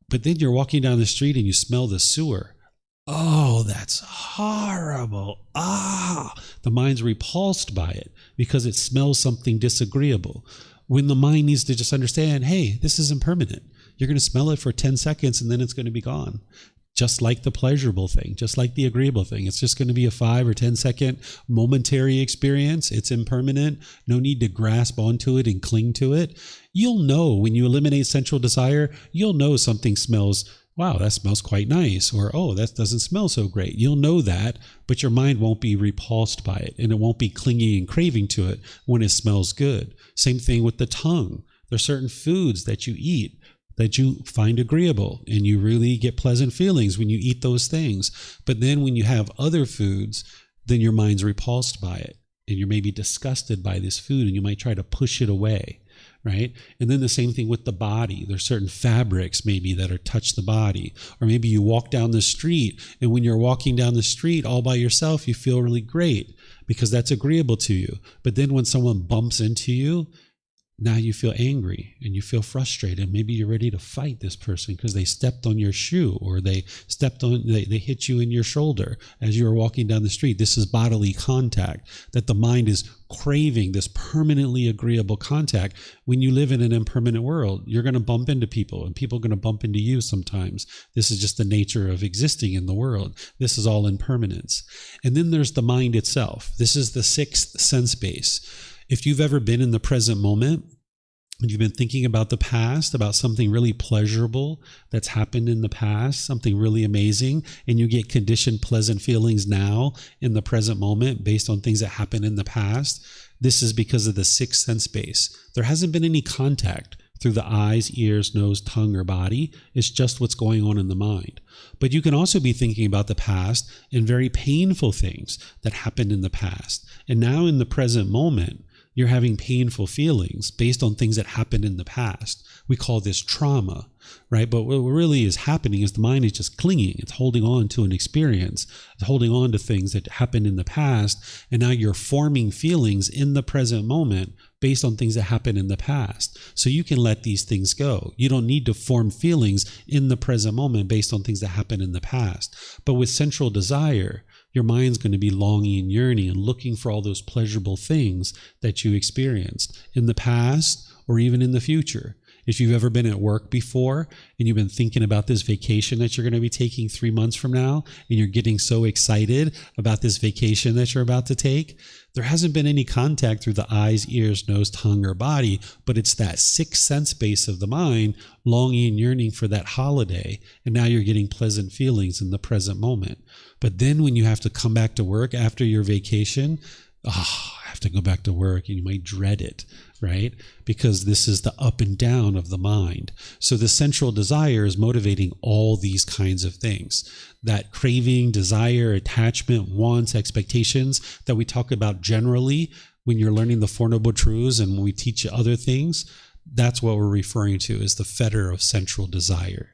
But then you're walking down the street and you smell the sewer. Oh, that's horrible. The mind's repulsed by it because it smells something disagreeable. When the mind needs to just understand, hey, this is impermanent. You're going to smell it for 10 seconds and then it's going to be gone. Just like the pleasurable thing, just like the agreeable thing. It's just going to be a 5 or 10 second momentary experience. It's impermanent. No need to grasp onto it and cling to it. You'll know when you eliminate sensual desire, you'll know something smells, wow, that smells quite nice. Or, oh, that doesn't smell so great. You'll know that, but your mind won't be repulsed by it and it won't be clinging and craving to it when it smells good. Same thing with the tongue. There's certain foods that you eat that you find agreeable and you really get pleasant feelings when you eat those things. But then when you have other foods, then your mind's repulsed by it and you're maybe disgusted by this food and you might try to push it away, right? And then the same thing with the body. There's certain fabrics maybe that are touch the body, or maybe you walk down the street and when you're walking down the street all by yourself, you feel really great because that's agreeable to you. But then when someone bumps into you, now you feel angry and you feel frustrated. Maybe you're ready to fight this person because they stepped on your shoe or they hit you in your shoulder as you were walking down the street. This is bodily contact, that the mind is craving this permanently agreeable contact. When you live in an impermanent world, you're going to bump into people and people are going to bump into you sometimes. This is just the nature of existing in the world. This is all impermanence. And then there's the mind itself. This is the sixth sense base. If you've ever been in the present moment, and you've been thinking about the past, about something really pleasurable that's happened in the past, something really amazing, and you get conditioned pleasant feelings now in the present moment based on things that happened in the past, this is because of the sixth sense base. There hasn't been any contact through the eyes, ears, nose, tongue, or body. It's just what's going on in the mind. But you can also be thinking about the past and very painful things that happened in the past. And now in the present moment, you're having painful feelings based on things that happened in the past. We call this trauma, right? But what really is happening is the mind is just clinging. It's holding on to an experience. It's holding on to things that happened in the past. And now you're forming feelings in the present moment based on things that happened in the past. So you can let these things go. You don't need to form feelings in the present moment based on things that happened in the past. But with sensual desire, your mind's going to be longing and yearning and looking for all those pleasurable things that you experienced in the past or even in the future. If you've ever been at work before and you've been thinking about this vacation that you're going to be taking 3 months from now, and you're getting so excited about this vacation that you're about to take, there hasn't been any contact through the eyes, ears, nose, tongue, or body, but it's that sixth sense base of the mind longing and yearning for that holiday. And now you're getting pleasant feelings in the present moment. But then when you have to come back to work after your vacation, I have to go back to work, and you might dread it, right? Because this is the up and down of the mind. So the sensual desire is motivating all these kinds of things. That craving, desire, attachment, wants, expectations that we talk about generally when you're learning the Four Noble Truths and when we teach you other things, that's what we're referring to as the fetter of sensual desire.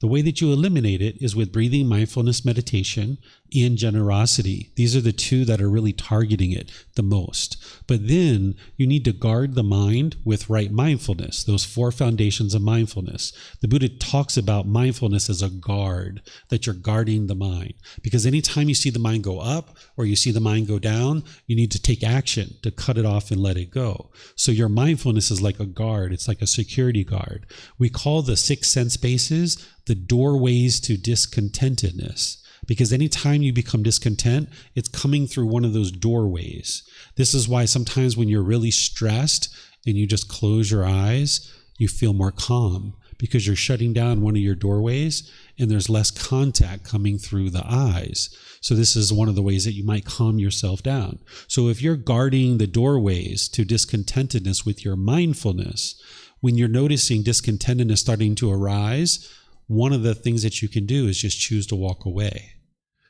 The way that you eliminate it is with breathing mindfulness meditation and generosity. These are the two that are really targeting it the most. But then you need to guard the mind with right mindfulness, those 4 foundations of mindfulness. The Buddha talks about mindfulness as a guard, that you're guarding the mind. Because anytime you see the mind go up or you see the mind go down, you need to take action to cut it off and let it go. So your mindfulness is like a guard. It's like a security guard. We call the 6 sense bases the doorways to discontentedness. Because anytime you become discontent, it's coming through one of those doorways. This is why sometimes when you're really stressed and you just close your eyes, you feel more calm, because you're shutting down one of your doorways and there's less contact coming through the eyes. So this is one of the ways that you might calm yourself down. So if you're guarding the doorways to discontentedness with your mindfulness, when you're noticing discontentedness starting to arise, one of the things that you can do is just choose to walk away.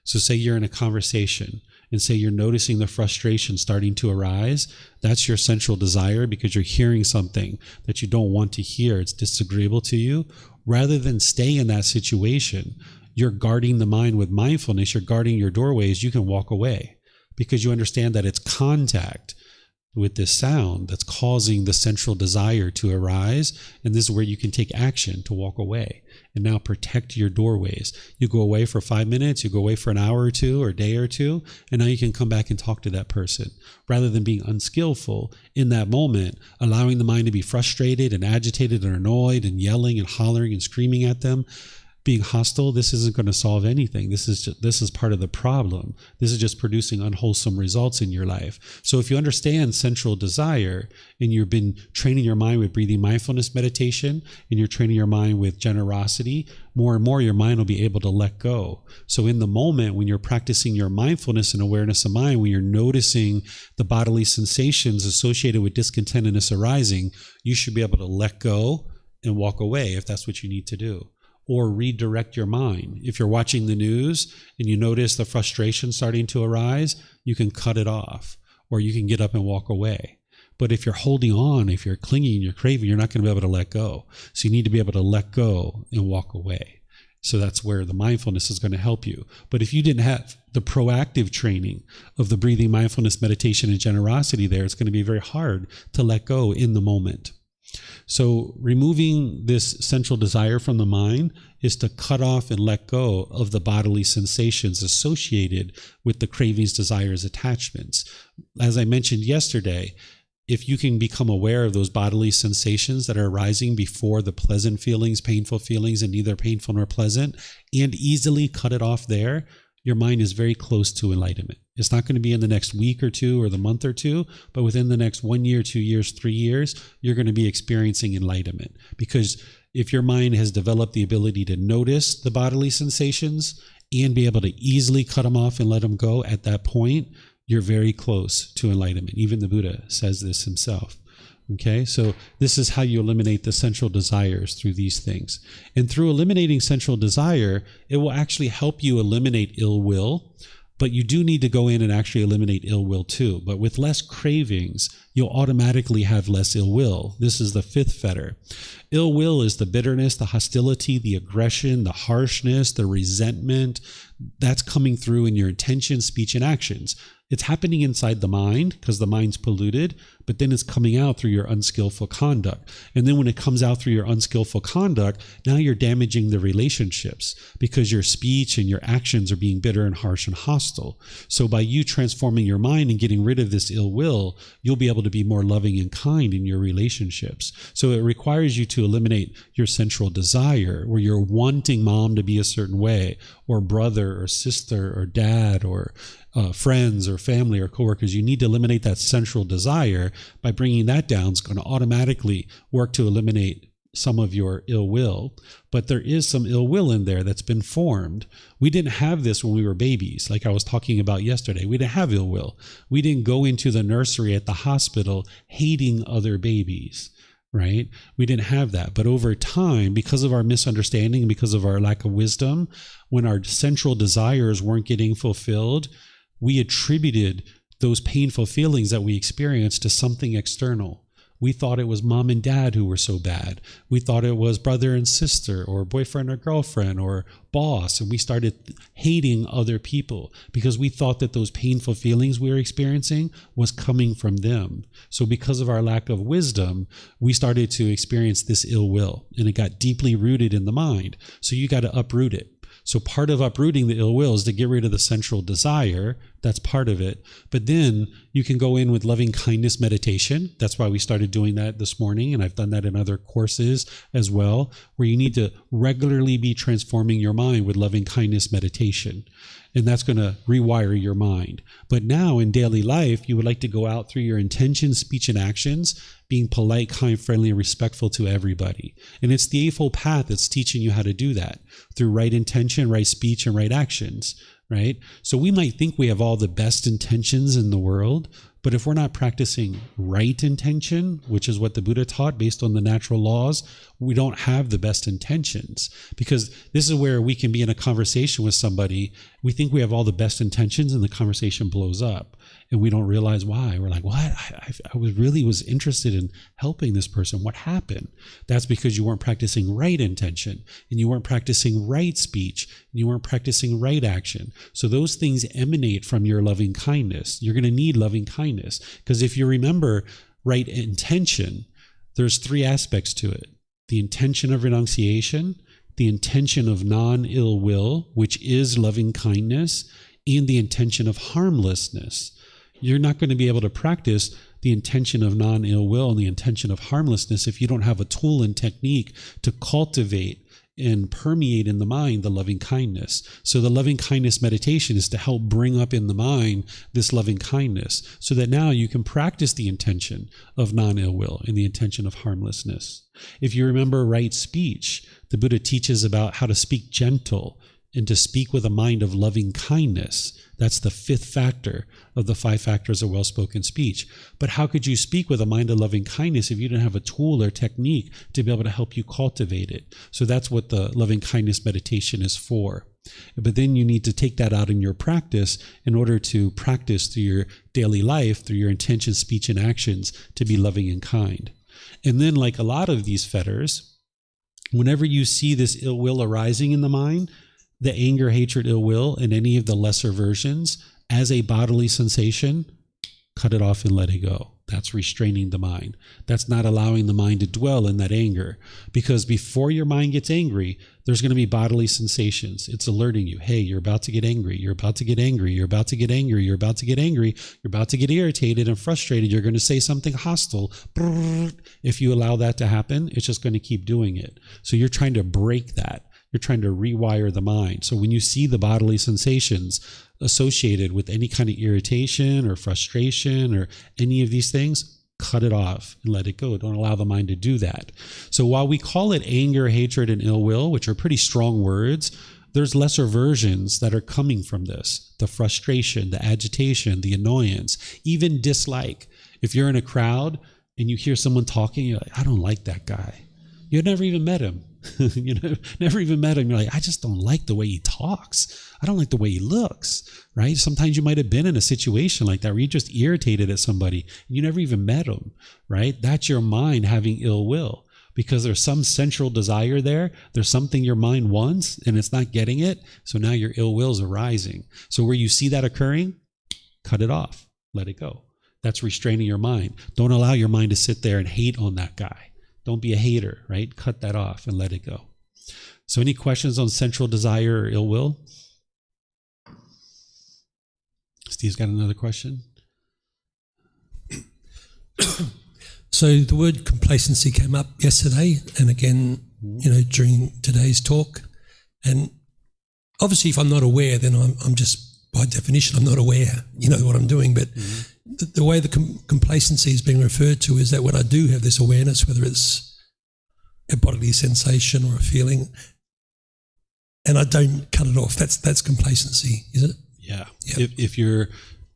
So say you're in a conversation and say you're noticing the frustration starting to arise. That's your central desire, because you're hearing something that you don't want to hear. It's disagreeable to you. Rather than stay in that situation, you're guarding the mind with mindfulness. You're guarding your doorways. You can walk away because you understand that it's contact with this sound that's causing the central desire to arise. And this is where you can take action to walk away and now protect your doorways. You go away for 5 minutes, you go away for an hour or two or a day or two, and now you can come back and talk to that person rather than being unskillful in that moment, allowing the mind to be frustrated and agitated and annoyed and yelling and hollering and screaming at them. Being hostile, this isn't going to solve anything. This is part of the problem. This is just producing unwholesome results in your life. So if you understand central desire and you've been training your mind with breathing mindfulness meditation and you're training your mind with generosity, more and more your mind will be able to let go. So in the moment when you're practicing your mindfulness and awareness of mind, when you're noticing the bodily sensations associated with discontentedness arising, you should be able to let go and walk away if that's what you need to do. Or redirect your mind. If you're watching the news and you notice the frustration starting to arise, you can cut it off, or you can get up and walk away. But if you're holding on, if you're clinging, you're craving, you're not going to be able to let go. So you need to be able to let go and walk away. So that's where the mindfulness is going to help you. But if you didn't have the proactive training of the breathing mindfulness meditation and generosity there, it's going to be very hard to let go in the moment. So removing this central desire from the mind is to cut off and let go of the bodily sensations associated with the cravings, desires, attachments. As I mentioned yesterday, if you can become aware of those bodily sensations that are arising before the pleasant feelings, painful feelings, and neither painful nor pleasant, and easily cut it off there, your mind is very close to enlightenment. It's not going to be in the next week or two or the month or two, but within the next 1 year, 2 years, 3 years, you're going to be experiencing enlightenment. Because if your mind has developed the ability to notice the bodily sensations and be able to easily cut them off and let them go at that point, you're very close to enlightenment. Even the Buddha says this himself. Okay, so this is how you eliminate the central desires, through these things. And through eliminating central desire, it will actually help you eliminate ill will, but you do need to go in and actually eliminate ill will too. But with less cravings, you'll automatically have less ill will. This is the 5th fetter. Ill will is the bitterness, the hostility, the aggression, the harshness, the resentment. That's coming through in your intention, speech, and actions. It's happening inside the mind because the mind's polluted, but then it's coming out through your unskillful conduct. And then when it comes out through your unskillful conduct, now you're damaging the relationships because your speech and your actions are being bitter and harsh and hostile. So by you transforming your mind and getting rid of this ill will, you'll be able to be more loving and kind in your relationships. So it requires you to eliminate your central desire, where you're wanting mom to be a certain way, or brother or sister or dad or friends or family or coworkers. You need to eliminate that central desire. By bringing that down, it's going to automatically work to eliminate some of your ill will. But there is some ill will in there that's been formed. We didn't have this when we were babies, like I was talking about yesterday. We didn't have ill will. We didn't go into the nursery at the hospital hating other babies, right? We didn't have that. But over time, because of our misunderstanding, because of our lack of wisdom, when our central desires weren't getting fulfilled, we attributed those painful feelings that we experienced to something external. We thought it was mom and dad who were so bad. We thought it was brother and sister or boyfriend or girlfriend or boss. And we started hating other people because we thought that those painful feelings we were experiencing was coming from them. So because of our lack of wisdom, we started to experience this ill will, and it got deeply rooted in the mind. So you got to uproot it. So part of uprooting the ill will is to get rid of the central desire. That's part of it. But then you can go in with loving kindness meditation. That's why we started doing that this morning. And I've done that in other courses as well, where you need to regularly be transforming your mind with loving kindness meditation. And that's going to rewire your mind. But now in daily life, you would like to go out through your intentions, speech, and actions, being polite, kind, friendly, and respectful to everybody. And it's the Eightfold Path that's teaching you how to do that through right intention, right speech, and right actions, right? So we might think we have all the best intentions in the world, but if we're not practicing right intention, which is what the Buddha taught based on the natural laws, we don't have the best intentions. Because this is where we can be in a conversation with somebody, we think we have all the best intentions, and the conversation blows up. And we don't realize why. We're like, what? I was interested in helping this person. What happened? That's because you weren't practicing right intention, and you weren't practicing right speech, and you weren't practicing right action. So those things emanate from your loving kindness. You're going to need loving kindness, because if you remember right intention, there's three aspects to it. The intention of renunciation, the intention of non-ill will, which is loving kindness, and the intention of harmlessness. You're not going to be able to practice the intention of non-ill will and the intention of harmlessness if you don't have a tool and technique to cultivate and permeate in the mind the loving kindness. So the loving kindness meditation is to help bring up in the mind this loving kindness so that now you can practice the intention of non-ill will and the intention of harmlessness. If you remember right speech, the Buddha teaches about how to speak gentle and to speak with a mind of loving kindness. That's the fifth factor of the 5 factors of well-spoken speech. But how could you speak with a mind of loving kindness if you didn't have a tool or technique to be able to help you cultivate it? So that's what the loving kindness meditation is for. But then you need to take that out in your practice in order to practice through your daily life, through your intention, speech, and actions to be loving and kind. And then, like a lot of these fetters, whenever you see this ill will arising in the mind, the anger, hatred, ill will, and any of the lesser versions as a bodily sensation, cut it off and let it go. That's restraining the mind. That's not allowing the mind to dwell in that anger. Because before your mind gets angry, there's going to be bodily sensations. It's alerting you, hey, you're about to get angry. You're about to get angry. You're about to get angry. You're about to get angry. You're about to get irritated and frustrated. You're going to say something hostile. If you allow that to happen, it's just going to keep doing it. So you're trying to break that. You're trying to rewire the mind. So when you see the bodily sensations associated with any kind of irritation or frustration or any of these things, cut it off and let it go. Don't allow the mind to do that. So while we call it anger, hatred, and ill will, which are pretty strong words, there's lesser versions that are coming from this. The frustration, the agitation, the annoyance, even dislike. If you're in a crowd and you hear someone talking, you're like, I don't like that guy. You've never even met him. Never even met him. You're like, I just don't like the way he talks. I don't like the way he looks, right? Sometimes you might have been in a situation like that where you're just irritated at somebody and you never even met him, right? That's your mind having ill will because there's some central desire there. There's something your mind wants and it's not getting it. So now your ill will is arising. So where you see that occurring, cut it off, let it go. That's restraining your mind. Don't allow your mind to sit there and hate on that guy. Don't be a hater, right? Cut that off and let it go. So any questions on central desire or ill will? Steve's got another question. So the word complacency came up yesterday and again, during today's talk. And obviously if I'm not aware, then I'm just, by definition, I'm not aware, what I'm doing. But the way the complacency is being referred to is that when I do have this awareness, whether it's a bodily sensation or a feeling, and I don't cut it off, that's complacency, is it? Yeah. If you're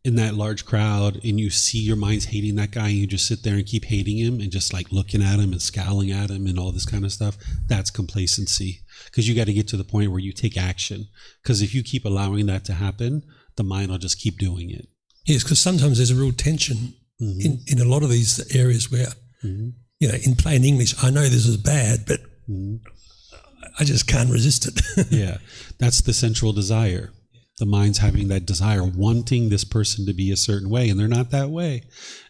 in that large crowd and you see your mind's hating that guy and you just sit there and keep hating him and just like looking at him and scowling at him and all this kind of stuff, that's complacency. Because you got to get to the point where you take action. Because if you keep allowing that to happen, the mind will just keep doing it. Yes, because sometimes there's a real tension in a lot of these areas where You know, in plain English, I know this is bad, but I just can't resist it. Yeah, that's the central desire. The mind's having that desire, wanting this person to be a certain way, and they're not that way.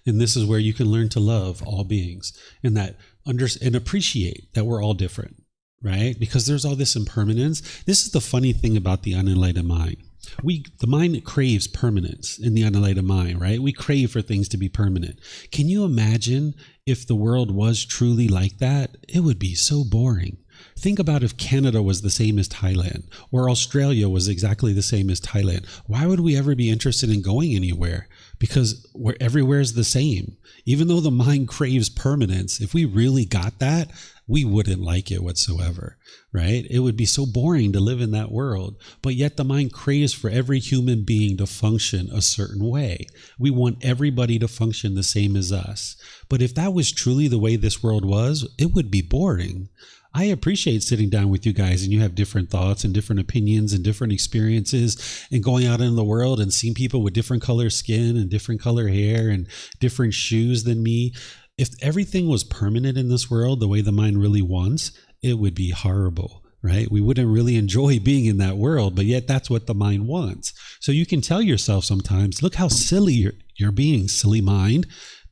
And this is where you can learn to love all beings and and appreciate that we're all different, right? Because there's all this impermanence. This is the funny thing about the unenlightened mind. The mind craves permanence in the unenlightened mind, right? We crave for things to be permanent. Can you imagine if the world was truly like that? It would be so boring. Think about if Canada was the same as Thailand, or Australia was exactly the same as Thailand. Why would we ever be interested in going anywhere? Because everywhere is the same. Even though the mind craves permanence, if we really got that, we wouldn't like it whatsoever, right? It would be so boring to live in that world. But yet the mind craves for every human being to function a certain way. We want everybody to function the same as us. But if that was truly the way this world was, it would be boring. I appreciate sitting down with you guys and you have different thoughts and different opinions and different experiences and going out in the world and seeing people with different color skin and different color hair and different shoes than me. If everything was permanent in this world the way the mind really wants, it would be horrible, right? We wouldn't really enjoy being in that world, but yet that's what the mind wants. So you can tell yourself sometimes, look how silly you're being, silly mind.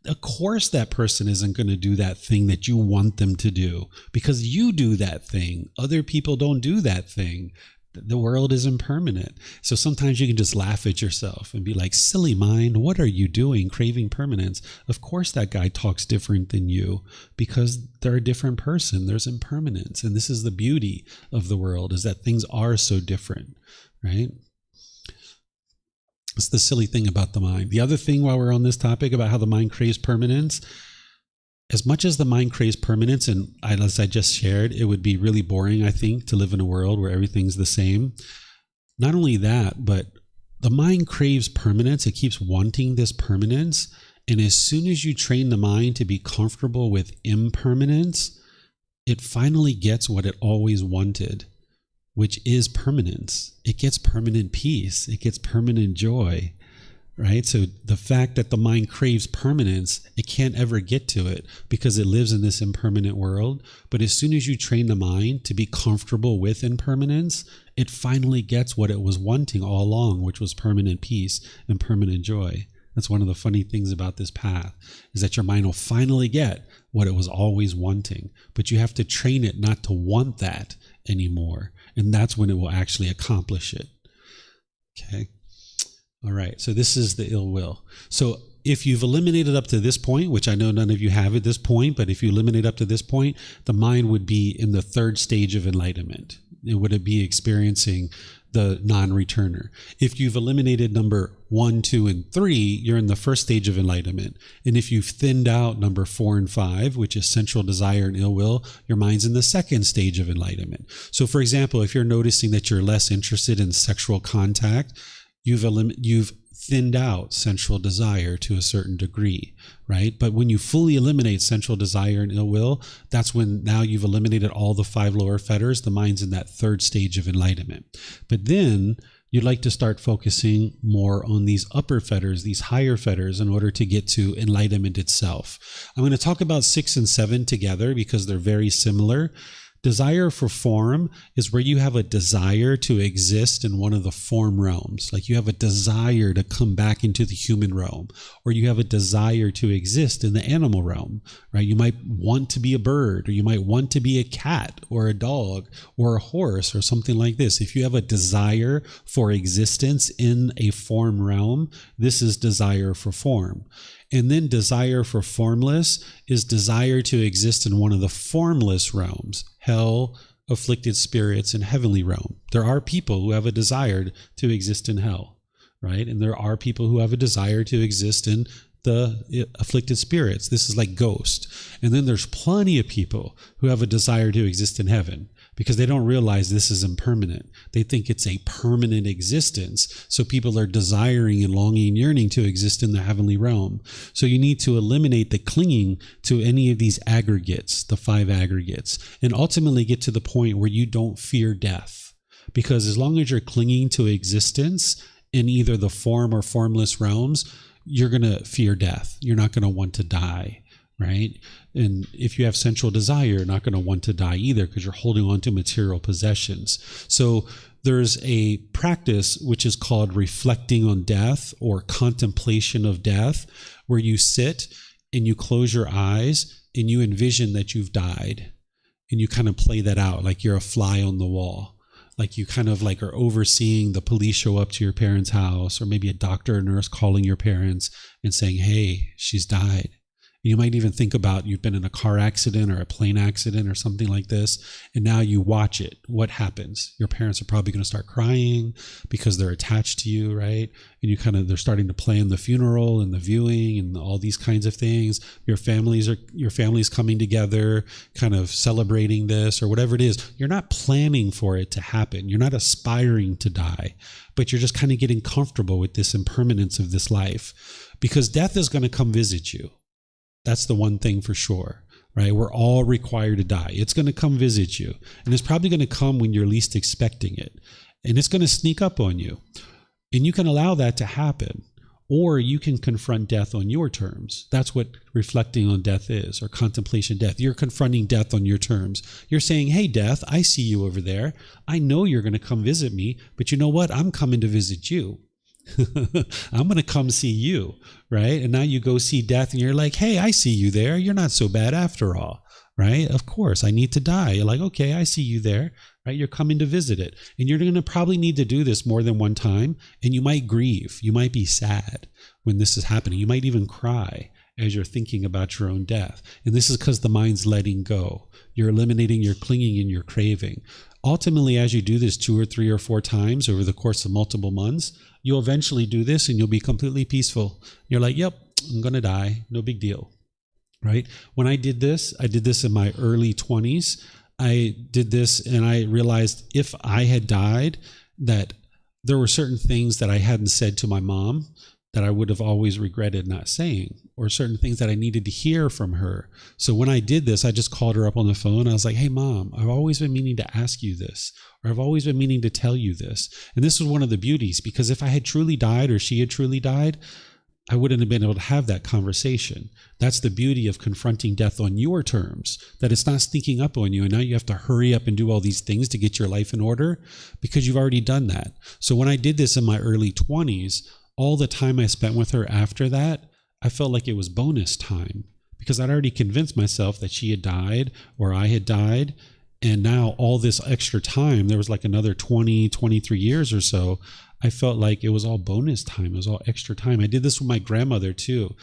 Of course that person isn't going to do that thing that you want them to do because you do that thing. Other people don't do that thing. The world is impermanent. So sometimes you can just laugh at yourself and be like, silly mind, what are you doing craving permanence? Of course that guy talks different than you because they're a different person. There's impermanence. And this is the beauty of the world, is that things are so different, right? It's the silly thing about the mind. The other thing while we're on this topic about how the mind craves permanence, as much as the mind craves permanence, and as I just shared, it would be really boring, I think, to live in a world where everything's the same. Not only that, but the mind craves permanence. It keeps wanting this permanence. And as soon as you train the mind to be comfortable with impermanence, it finally gets what it always wanted, which is permanence. It gets permanent peace. It gets permanent joy, right? So the fact that the mind craves permanence, it can't ever get to it because it lives in this impermanent world. But as soon as you train the mind to be comfortable with impermanence, it finally gets what it was wanting all along, which was permanent peace and permanent joy. That's one of the funny things about this path, is that your mind will finally get what it was always wanting. But you have to train it not to want that anymore. And that's when it will actually accomplish it. Okay. All right. So this is the ill will. So if you've eliminated up to this point, which I know none of you have at this point, but if you eliminate up to this point, the mind would be in the third stage of enlightenment. It would be experiencing the non-returner. If you've eliminated number 1, 2, and 3, you're in the first stage of enlightenment. And if you've thinned out number 4 and 5, which is sensual desire and ill will, your mind's in the second stage of enlightenment. So for example, if you're noticing that you're less interested in sexual contact, you've thinned out sensual desire to a certain degree, right? But when you fully eliminate sensual desire and ill will, that's when now you've eliminated all the 5 lower fetters. The mind's in that third stage of enlightenment. But then you'd like to start focusing more on these upper fetters, these higher fetters, in order to get to enlightenment itself. I'm going to talk about 6 and 7 together because they're very similar. Desire for form is where you have a desire to exist in one of the form realms. Like you have a desire to come back into the human realm, or you have a desire to exist in the animal realm, right? You might want to be a bird, or you might want to be a cat or a dog or a horse or something like this. If you have a desire for existence in a form realm, this is desire for form. And then desire for formless is desire to exist in one of the formless realms, hell, afflicted spirits, and heavenly realm. There are people who have a desire to exist in hell, right? And there are people who have a desire to exist in the afflicted spirits. This is like ghost. And then there's plenty of people who have a desire to exist in heaven because they don't realize this is impermanent. They think it's a permanent existence. So people are desiring and longing and yearning to exist in the heavenly realm. So you need to eliminate the clinging to any of these aggregates, the 5 aggregates, and ultimately get to the point where you don't fear death. Because as long as you're clinging to existence in either the form or formless realms, you're going to fear death. You're not going to want to die, right? And if you have sensual desire, you're not going to want to die either because you're holding on to material possessions. So there's a practice which is called reflecting on death or contemplation of death, where you sit and you close your eyes and you envision that you've died, and you kind of play that out like you're a fly on the wall. Like you kind of like are overseeing the police show up to your parents' house, or maybe a doctor or nurse calling your parents and saying, hey, she's died. You might even think about you've been in a car accident or a plane accident or something like this, and now you watch it. What happens? Your parents are probably going to start crying because they're attached to you, right? And they're starting to plan the funeral and the viewing and all these kinds of things. Your family's coming together, kind of celebrating this or whatever it is. You're not planning for it to happen. You're not aspiring to die, but you're just kind of getting comfortable with this impermanence of this life, because death is going to come visit you. That's the one thing for sure, right? We're all required to die. It's going to come visit you. And it's probably going to come when you're least expecting it. And it's going to sneak up on you. And you can allow that to happen. Or you can confront death on your terms. That's what reflecting on death is, or contemplation death. You're confronting death on your terms. You're saying, hey, death, I see you over there. I know you're going to come visit me, but you know what? I'm coming to visit you. I'm going to come see you, right? And now you go see death and you're like, hey, I see you there. You're not so bad after all, right? Of course, I need to die. You're like, okay, I see you there, right? You're coming to visit it. And you're going to probably need to do this more than one time. And you might grieve. You might be sad when this is happening. You might even cry as you're thinking about your own death. And this is because the mind's letting go. You're eliminating your clinging and your craving. Ultimately, as you do this 2 or 3 or 4 times over the course of multiple months, you'll eventually do this and you'll be completely peaceful. You're like, yep, I'm going to die. No big deal, right? When I did this in my early 20s. I did this and I realized if I had died, that there were certain things that I hadn't said to my mom that I would have always regretted not saying, or certain things that I needed to hear from her. So when I did this, I just called her up on the phone. I was like, hey, Mom, I've always been meaning to ask you this, or I've always been meaning to tell you this. And this was one of the beauties, because if I had truly died or she had truly died, I wouldn't have been able to have that conversation. That's the beauty of confronting death on your terms, that it's not sneaking up on you. And now you have to hurry up and do all these things to get your life in order because you've already done that. So when I did this in my early 20s, all the time I spent with her after that, I felt like it was bonus time, because I'd already convinced myself that she had died or I had died. And now all this extra time, there was like another 20, 23 years or so, I felt like it was all bonus time. It was all extra time. I did this with my grandmother too.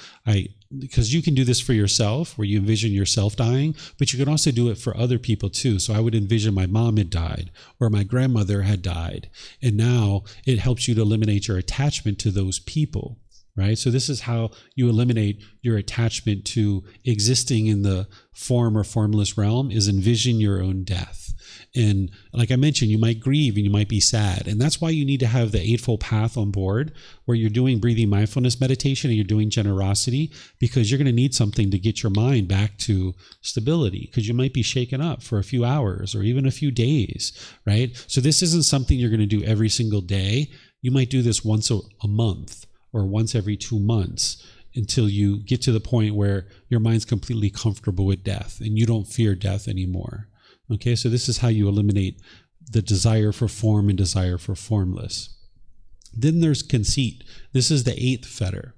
Because you can do this for yourself, where you envision yourself dying, but you can also do it for other people too. So I would envision my mom had died or my grandmother had died. And now it helps you to eliminate your attachment to those people, right? So this is how you eliminate your attachment to existing in the form or formless realm, is envision your own death. And like I mentioned, you might grieve and you might be sad. And that's why you need to have the Eightfold Path on board, where you're doing breathing mindfulness meditation and you're doing generosity, because you're going to need something to get your mind back to stability, because you might be shaken up for a few hours or even a few days, right? So this isn't something you're going to do every single day. You might do this once a month or once every 2 months, until you get to the point where your mind's completely comfortable with death and you don't fear death anymore. Okay, so this is how you eliminate the desire for form and desire for formless. Then there's conceit. This is the 8th fetter.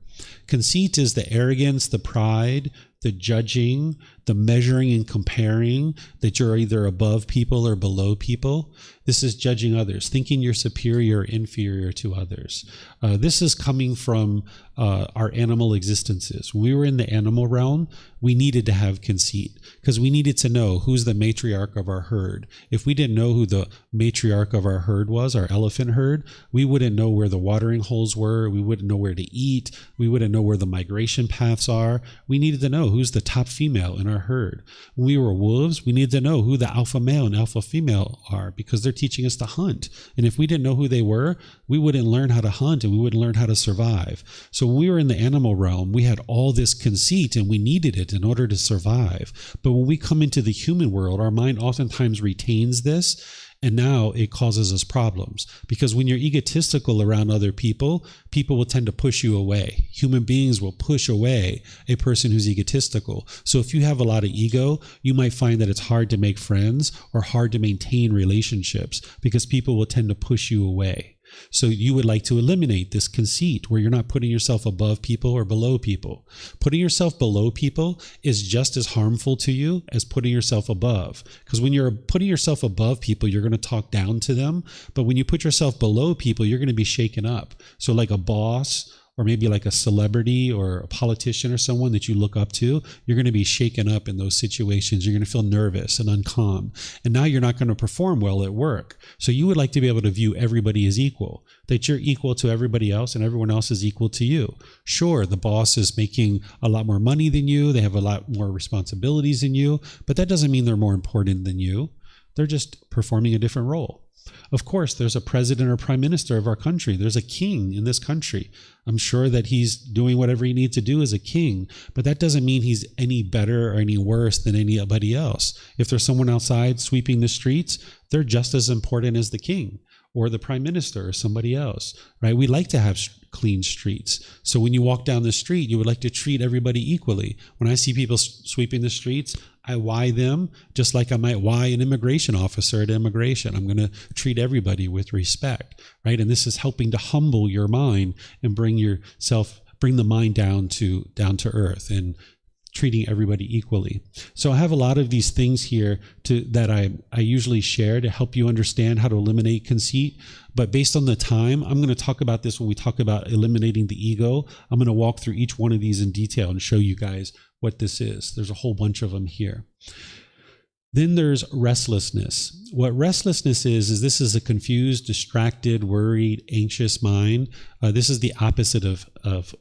Conceit is the arrogance, the pride, the judging, the measuring and comparing, that you're either above people or below people. This is judging others, thinking you're superior or inferior to others. This is coming from our animal existences. When we were in the animal realm, we needed to have conceit, because we needed to know who's the matriarch of our herd. If we didn't know who the matriarch of our herd was, our elephant herd, we wouldn't know where the watering holes were. We wouldn't know where to eat. We wouldn't know where the migration paths are. We needed to know who's the top female in our herd. When we were wolves, we needed to know who the alpha male and alpha female are, because they're teaching us to hunt. And if we didn't know who they were, we wouldn't learn how to hunt and we wouldn't learn how to survive. So when we were in the animal realm, we had all this conceit and we needed it in order to survive. But when we come into the human world, our mind oftentimes retains this And now it causes us problems, because when you're egotistical around other people, people will tend to push you away. Human beings will push away a person who's egotistical. So if you have a lot of ego, you might find that it's hard to make friends or hard to maintain relationships, because people will tend to push you away. So you would like to eliminate this conceit where you're not putting yourself above people or below people. Putting yourself below people is just as harmful to you as putting yourself above. Because when you're putting yourself above people, you're going to talk down to them. But when you put yourself below people, you're going to be shaken up. So like a boss, or maybe like a celebrity or a politician or someone that you look up to, you're going to be shaken up in those situations. You're going to feel nervous and uncalm. And now you're not going to perform well at work. So you would like to be able to view everybody as equal, that you're equal to everybody else and everyone else is equal to you. Sure, the boss is making a lot more money than you. They have a lot more responsibilities than you, but that doesn't mean they're more important than you. They're just performing a different role. Of course, there's a president or prime minister of our country. There's a king in this country. I'm sure that he's doing whatever he needs to do as a king, but that doesn't mean he's any better or any worse than anybody else. If there's someone outside sweeping the streets, they're just as important as the king or the prime minister or somebody else, right? We like to have clean streets. So when you walk down the street, you would like to treat everybody equally. When I see people sweeping the streets, I why them just like I might why an immigration officer at immigration. I'm going to treat everybody with respect, right? And this is helping to humble your mind and bring the mind down to earth and treating everybody equally. So I have a lot of these things here that I usually share to help you understand how to eliminate conceit. But based on the time, I'm going to talk about this when we talk about eliminating the ego. I'm going to walk through each one of these in detail and show you guys what this is. There's a whole bunch of them here. Then there's restlessness. What restlessness is this is a confused, distracted, worried, anxious mind. This is the opposite of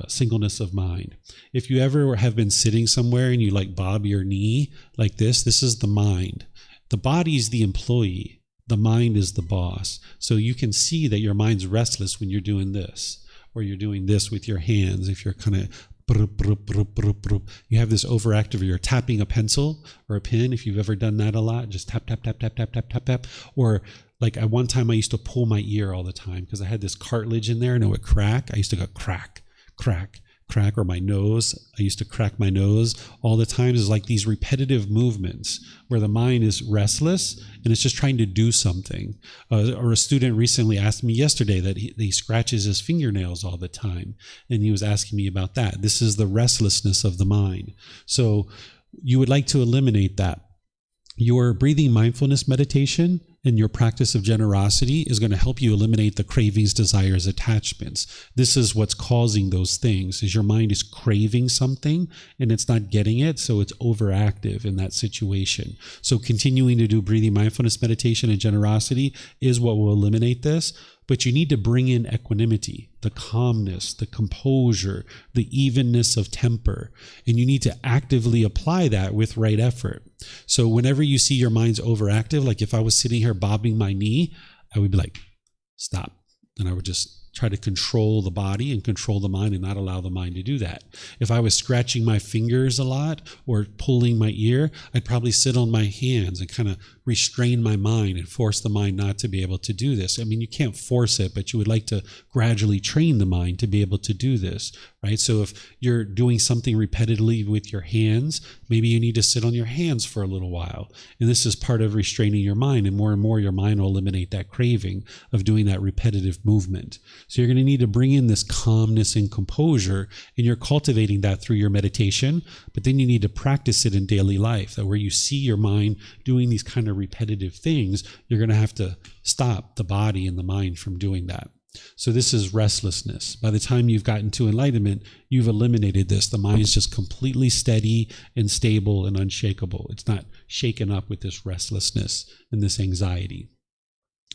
singleness of mind. If you ever have been sitting somewhere and you like bob your knee like this is the mind. The body's the employee. The mind is the boss. So you can see that your mind's restless when you're doing this, or you're doing this with your hands. If you're kind of you have this overactive, or you're tapping a pencil or a pen. If you've ever done that a lot, just tap, tap, tap, tap, tap, tap, tap, tap. Or like at one time I used to pull my ear all the time because I had this cartilage in there and it would crack. I used to go crack, crack, crack, or my nose. I used to crack my nose all the time. It's like these repetitive movements where the mind is restless and it's just trying to do something. Or a student recently asked me yesterday that he scratches his fingernails all the time. And he was asking me about that. This is the restlessness of the mind. So you would like to eliminate that. Your breathing mindfulness meditation and your practice of generosity is going to help you eliminate the cravings, desires, attachments. This is what's causing those things, is your mind is craving something and it's not getting it, so it's overactive in that situation. So continuing to do breathing mindfulness meditation and generosity is what will eliminate this. But you need to bring in equanimity, the calmness, the composure, the evenness of temper. And you need to actively apply that with right effort. So whenever you see your mind's overactive, like if I was sitting here bobbing my knee, I would be like, stop. And I would just try to control the body and control the mind and not allow the mind to do that. If I was scratching my fingers a lot or pulling my ear, I'd probably sit on my hands and kind of restrain my mind and force the mind not to be able to do this. I mean, you can't force it, but you would like to gradually train the mind to be able to do this, right? So if you're doing something repetitively with your hands, maybe you need to sit on your hands for a little while. And this is part of restraining your mind, and more your mind will eliminate that craving of doing that repetitive movement. So you're going to need to bring in this calmness and composure, and you're cultivating that through your meditation, but then you need to practice it in daily life, that where you see your mind doing these kind of repetitive things, you're going to have to stop the body and the mind from doing that. So this is restlessness. By the time you've gotten to enlightenment, you've eliminated this. The mind is just completely steady and stable and unshakable. It's not shaken up with this restlessness and this anxiety.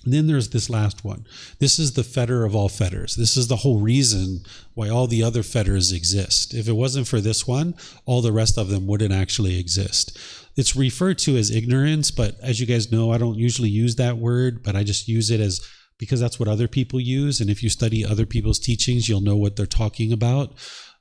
And then there's this last one. This is the fetter of all fetters. This is the whole reason why all the other fetters exist. If it wasn't for this one, all the rest of them wouldn't actually exist. It's referred to as ignorance, but as you guys know, I don't usually use that word, but I just use it as because that's what other people use. And if you study other people's teachings, you'll know what they're talking about.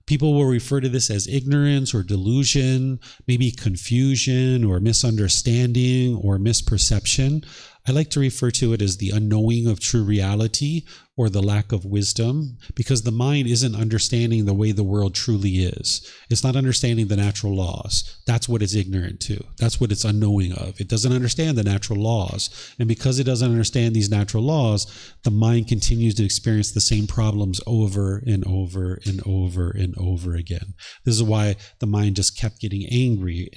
People will refer to this as ignorance or delusion, maybe confusion or misunderstanding or misperception. I like to refer to it as the unknowing of true reality, or the lack of wisdom, because the mind isn't understanding the way the world truly is. It's not understanding the natural laws. That's what it's ignorant to. That's what it's unknowing of. It doesn't understand the natural laws. And because it doesn't understand these natural laws, the mind continues to experience the same problems over and over and over and over again. This is why the mind just kept getting angry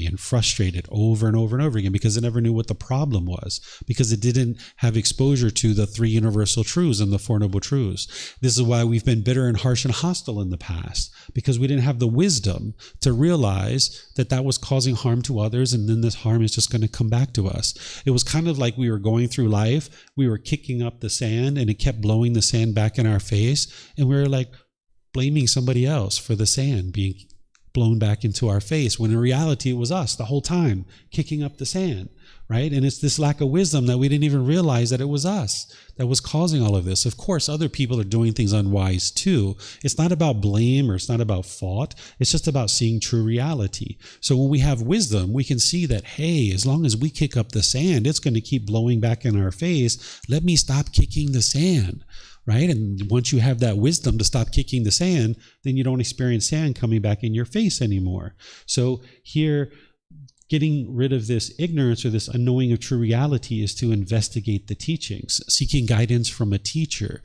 and frustrated over and over and over again, because it never knew what the problem was, because it didn't have exposure to the three universal truths and the Four Noble Truths. This is why we've been bitter and harsh and hostile in the past, because we didn't have the wisdom to realize that that was causing harm to others, and then this harm is just going to come back to us. It was kind of like we were going through life, we were kicking up the sand, and it kept blowing the sand back in our face, and we were like blaming somebody else for the sand being blown back into our face, when in reality it was us the whole time kicking up the sand, right? And it's this lack of wisdom that we didn't even realize that it was us that was causing all of this. Of course, other people are doing things unwise too. It's not about blame, or it's not about fault. It's just about seeing true reality. So when we have wisdom, we can see that, hey, as long as we kick up the sand, it's going to keep blowing back in our face. Let me stop kicking the sand. Right? And once you have that wisdom to stop kicking the sand, then you don't experience sand coming back in your face anymore. So here, getting rid of this ignorance or this unknowing of true reality is to investigate the teachings, seeking guidance from a teacher,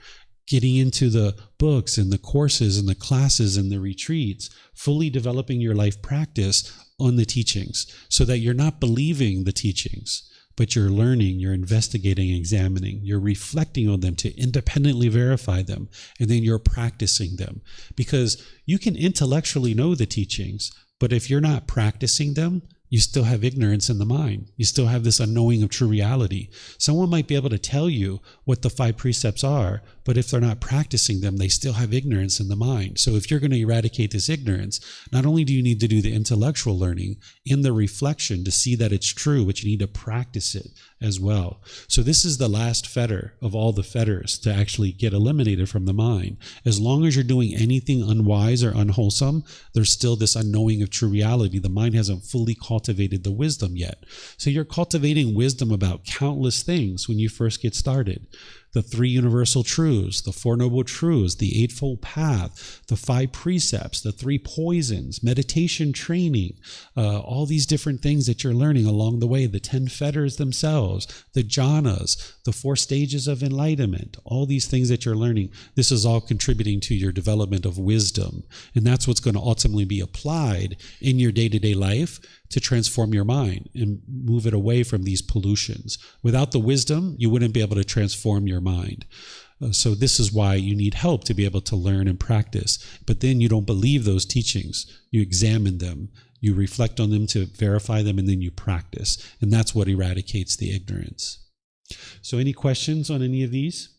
getting into the books and the courses and the classes and the retreats, fully developing your life practice on the teachings, so that you're not believing the teachings, but you're learning, you're investigating, examining, you're reflecting on them to independently verify them, and then you're practicing them. Because you can intellectually know the teachings, but if you're not practicing them, you still have ignorance in the mind. You still have this unknowing of true reality. Someone might be able to tell you what the 5 precepts are, but if they're not practicing them, they still have ignorance in the mind. So if you're going to eradicate this ignorance, not only do you need to do the intellectual learning in the reflection to see that it's true, but you need to practice it as well. So this is the last fetter of all the fetters to actually get eliminated from the mind. As long as you're doing anything unwise or unwholesome, there's still this unknowing of true reality. The mind hasn't fully cultivated the wisdom yet. So you're cultivating wisdom about countless things when you first get started. The 3 universal truths, the 4 noble truths, the Eightfold Path, the 5 precepts, the 3 poisons, meditation training, all these different things that you're learning along the way, the 10 fetters themselves, the Jhānas, the 4 stages of enlightenment, all these things that you're learning. This is all contributing to your development of wisdom. And that's what's going to ultimately be applied in your day-to-day life to transform your mind and move it away from these pollutions. Without the wisdom, you wouldn't be able to transform your mind. So this is why you need help to be able to learn and practice. But then you don't believe those teachings. You examine them, you reflect on them to verify them, and then you practice. And that's what eradicates the ignorance. So any questions on any of these?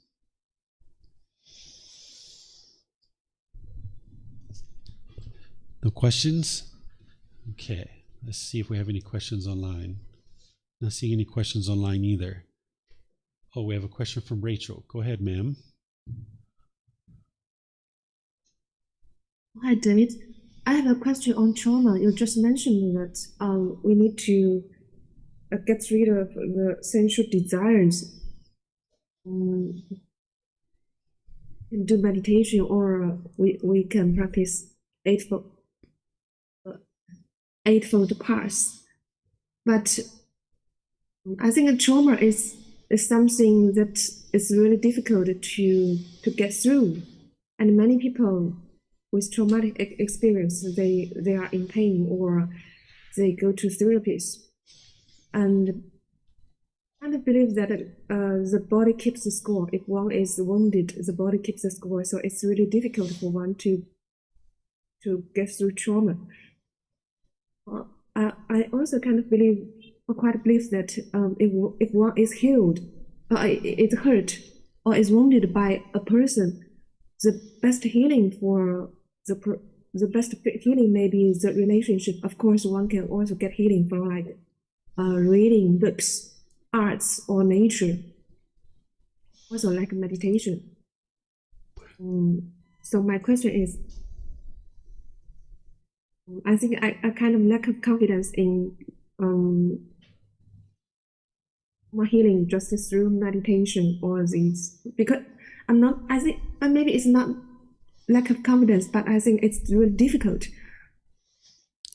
No questions? Okay. Let's see if we have any questions online. Not seeing any questions online either. Oh, we have a question from Rachel. Go ahead, ma'am. Hi, David. I have a question on trauma. You just mentioned that we need to get rid of the sensual desires, do meditation, or we can practice eightfold path. But I think trauma is something that is really difficult to get through, and many people with traumatic experience, they are in pain, or they go to therapists, and I believe that the body keeps the score. If one is wounded, the body keeps the score. So it's really difficult for one to get through trauma. I also kind of believe, or quite believe that if one is healed, is hurt, or is wounded by a person, the best healing for the best healing may be the relationship. Of course, one can also get healing from like reading books, arts, or nature. Also like meditation. So my question is, I think I kind of lack of confidence in more healing just through meditation or these. Because I'm not, I think, and maybe it's not lack of confidence, but I think it's really difficult.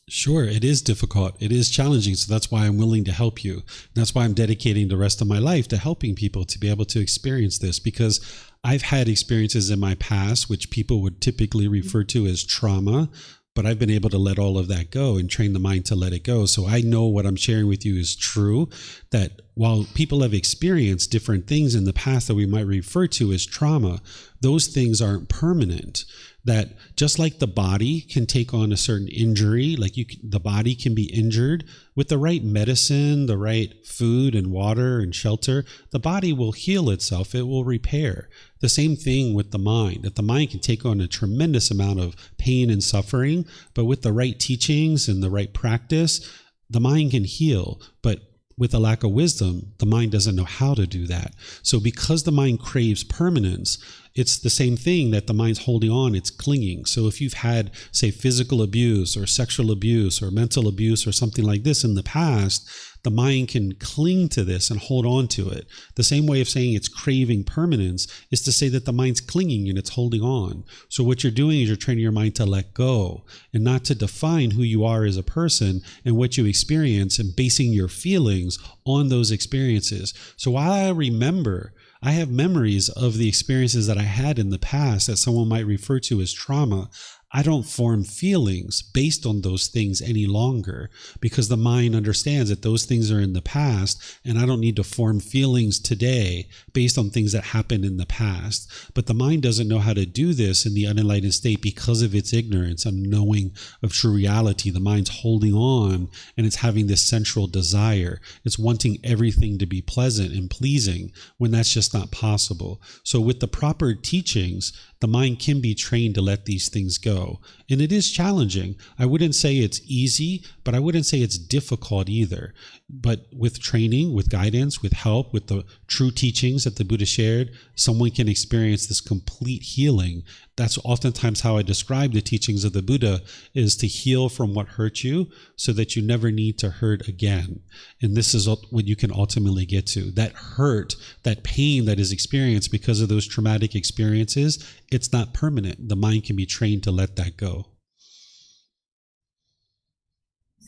Sure, it is difficult. It is challenging. So that's why I'm willing to help you. That's why I'm dedicating the rest of my life to helping people to be able to experience this, because I've had experiences in my past, which people would typically refer to as trauma, but I've been able to let all of that go and train the mind to let it go. So I know what I'm sharing with you is true, that while people have experienced different things in the past that we might refer to as trauma, those things aren't permanent. That just like the body can take on a certain injury, like the body can be injured with the right medicine, the right food and water and shelter, the body will heal itself. It will repair. The same thing with the mind, that the mind can take on a tremendous amount of pain and suffering, but with the right teachings and the right practice, the mind can heal. But with a lack of wisdom, the mind doesn't know how to do that. So because the mind craves permanence, it's the same thing that the mind's holding on, it's clinging. So if you've had, say, physical abuse or sexual abuse or mental abuse or something like this in the past, the mind can cling to this and hold on to it. The same way of saying it's craving permanence is to say that the mind's clinging and it's holding on. So what you're doing is you're training your mind to let go and not to define who you are as a person and what you experience and basing your feelings on those experiences. So while I have memories of the experiences that I had in the past that someone might refer to as trauma. I don't form feelings based on those things any longer, because the mind understands that those things are in the past and I don't need to form feelings today based on things that happened in the past. But the mind doesn't know how to do this in the unenlightened state because of its ignorance and knowing of true reality. The mind's holding on and it's having this central desire. It's wanting everything to be pleasant and pleasing when that's just not possible. So with the proper teachings, the mind can be trained to let these things go. And it is challenging. I wouldn't say it's easy, but I wouldn't say it's difficult either. But with training, with guidance, with help, with the true teachings that the Buddha shared, someone can experience this complete healing. That's oftentimes how I describe the teachings of the Buddha, is to heal from what hurt you so that you never need to hurt again. And this is what you can ultimately get to. That hurt, that pain that is experienced because of those traumatic experiences, it's not permanent. The mind can be trained to let that go.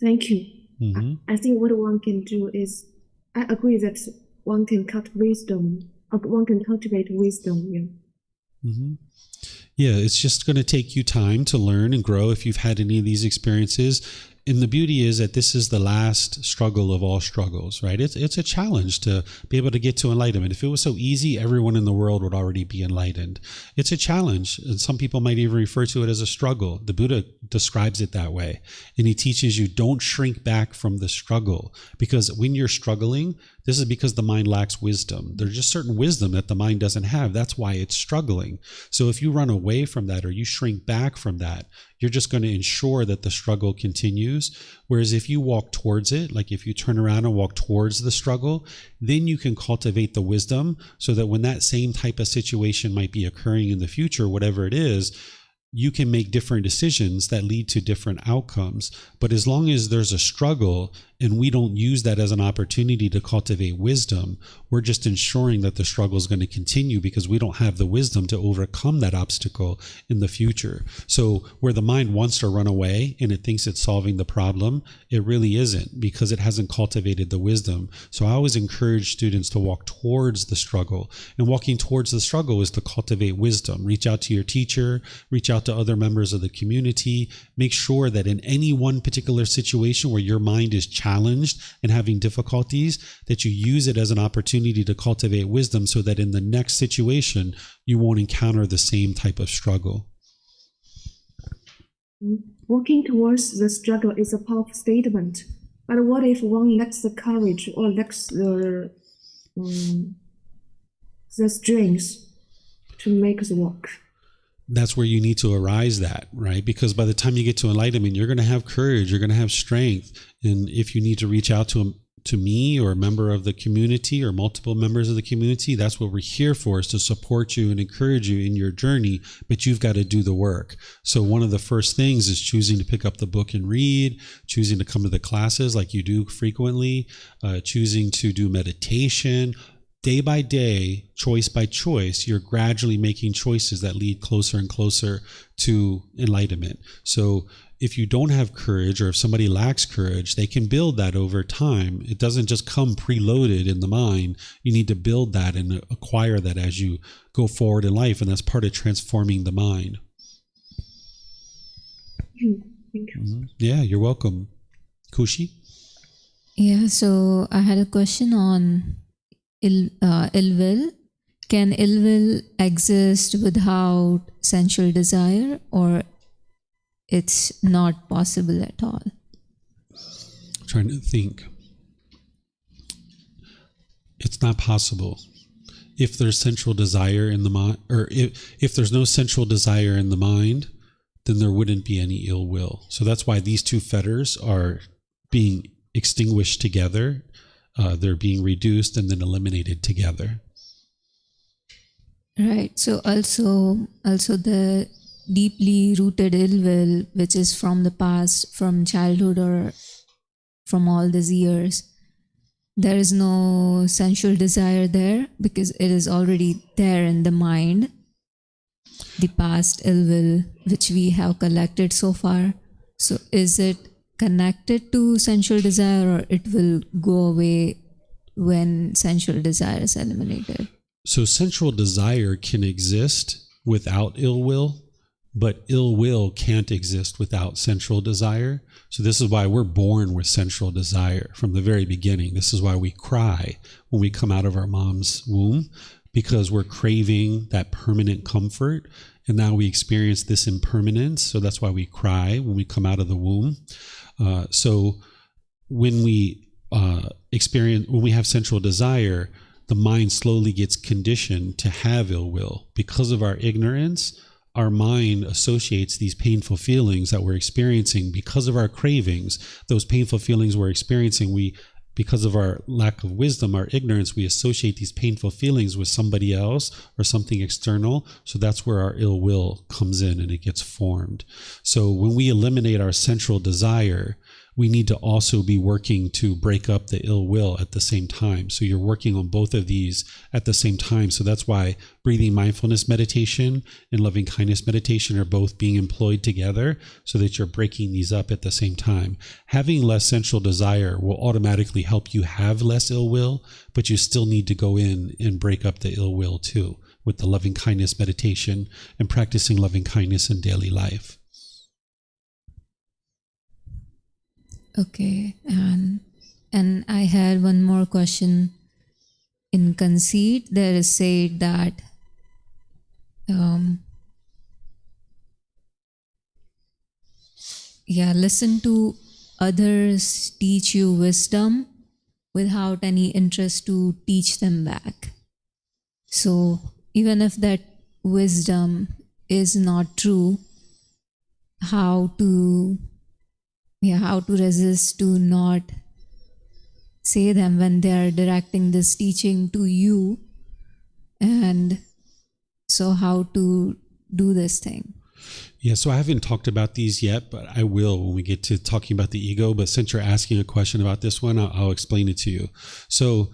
Thank you. Mm-hmm. I think what one can do is, I agree that one can cultivate wisdom. Yeah. Mm-hmm. Yeah, it's just going to take you time to learn and grow if you've had any of these experiences. And the beauty is that this is the last struggle of all struggles, right? It's a challenge to be able to get to enlightenment. If it was so easy, everyone in the world would already be enlightened. It's a challenge. And some people might even refer to it as a struggle. The Buddha describes it that way. And he teaches you, don't shrink back from the struggle. Because when you're struggling, this is because the mind lacks wisdom. There's just certain wisdom that the mind doesn't have. That's why it's struggling. So if you run away from that or you shrink back from that, you're just going to ensure that the struggle continues. Whereas if you walk towards it, like if you turn around and walk towards the struggle, then you can cultivate the wisdom so that when that same type of situation might be occurring in the future, whatever it is, you can make different decisions that lead to different outcomes. But as long as there's a struggle and we don't use that as an opportunity to cultivate wisdom, we're just ensuring that the struggle is going to continue because we don't have the wisdom to overcome that obstacle in the future. So where the mind wants to run away and it thinks it's solving the problem, it really isn't, because it hasn't cultivated the wisdom. So I always encourage students to walk towards the struggle. And walking towards the struggle is to cultivate wisdom. Reach out to your teacher, reach out to other members of the community. Make sure that in any one particular situation where your mind is challenged and having difficulties, that you use it as an opportunity to cultivate wisdom so that in the next situation, you won't encounter the same type of struggle. Walking towards the struggle is a powerful statement. But what if one lacks the courage or lacks the strength to make the walk? That's where you need to arise that, right? Because by the time you get to enlightenment, you're going to have courage, you're going to have strength. And if you need to reach out to to me or a member of the community or multiple members of the community. That's what we're here for, is to support you and encourage you in your journey, but you've got to do the work. So one of the first things is choosing to pick up the book and read, choosing to come to the classes like you do frequently, choosing to do meditation. Day by day, choice by choice, you're gradually making choices that lead closer and closer to enlightenment. So if you don't have courage, or if somebody lacks courage, they can build that over time. It doesn't just come preloaded in the mind. You need to build that and acquire that as you go forward in life, and that's part of transforming the mind. Thank you. Yeah, you're welcome. Kushi? Yeah, so I had a question on ill will. Can ill will exist without sensual desire, or it's not possible at all? I'm trying to think. It's not possible. If there's sensual desire in the mind, or if there's no sensual desire in the mind, then there wouldn't be any ill will. So that's why these two fetters are being extinguished together. They're being reduced and then eliminated together. Right. So also the deeply rooted ill will, which is from the past, from childhood, or from all these years, there is no sensual desire there because it is already there in the mind, the past ill will which we have collected so far. So is it connected to sensual desire, or it will go away when sensual desire is eliminated? So sensual desire can exist without ill will, but ill will can't exist without sensual desire. So this is why we're born with sensual desire from the very beginning. This is why we cry when we come out of our mom's womb, because we're craving that permanent comfort. And now we experience this impermanence. So that's why we cry when we come out of the womb. So when we when we have sensual desire, the mind slowly gets conditioned to have ill will. Because of our ignorance, our mind associates these painful feelings that we're experiencing because of our cravings. Those painful feelings we're experiencing, because of our lack of wisdom, our ignorance, we associate these painful feelings with somebody else or something external. So that's where our ill will comes in and it gets formed. So when we eliminate our sensual desire, we need to also be working to break up the ill will at the same time. So you're working on both of these at the same time. So that's why breathing mindfulness meditation and loving kindness meditation are both being employed together, so that you're breaking these up at the same time. Having less sensual desire will automatically help you have less ill will, but you still need to go in and break up the ill will too, with the loving kindness meditation and practicing loving kindness in daily life. Okay, and I had one more question. In conceit, there is said that listen to others teach you wisdom without any interest to teach them back. So even if that wisdom is not true, how to resist to not say them when they are directing this teaching to you, and so how to do this thing. Yeah, so I haven't talked about these yet, but I will when we get to talking about the ego. But since you're asking a question about this one, I'll explain it to you. So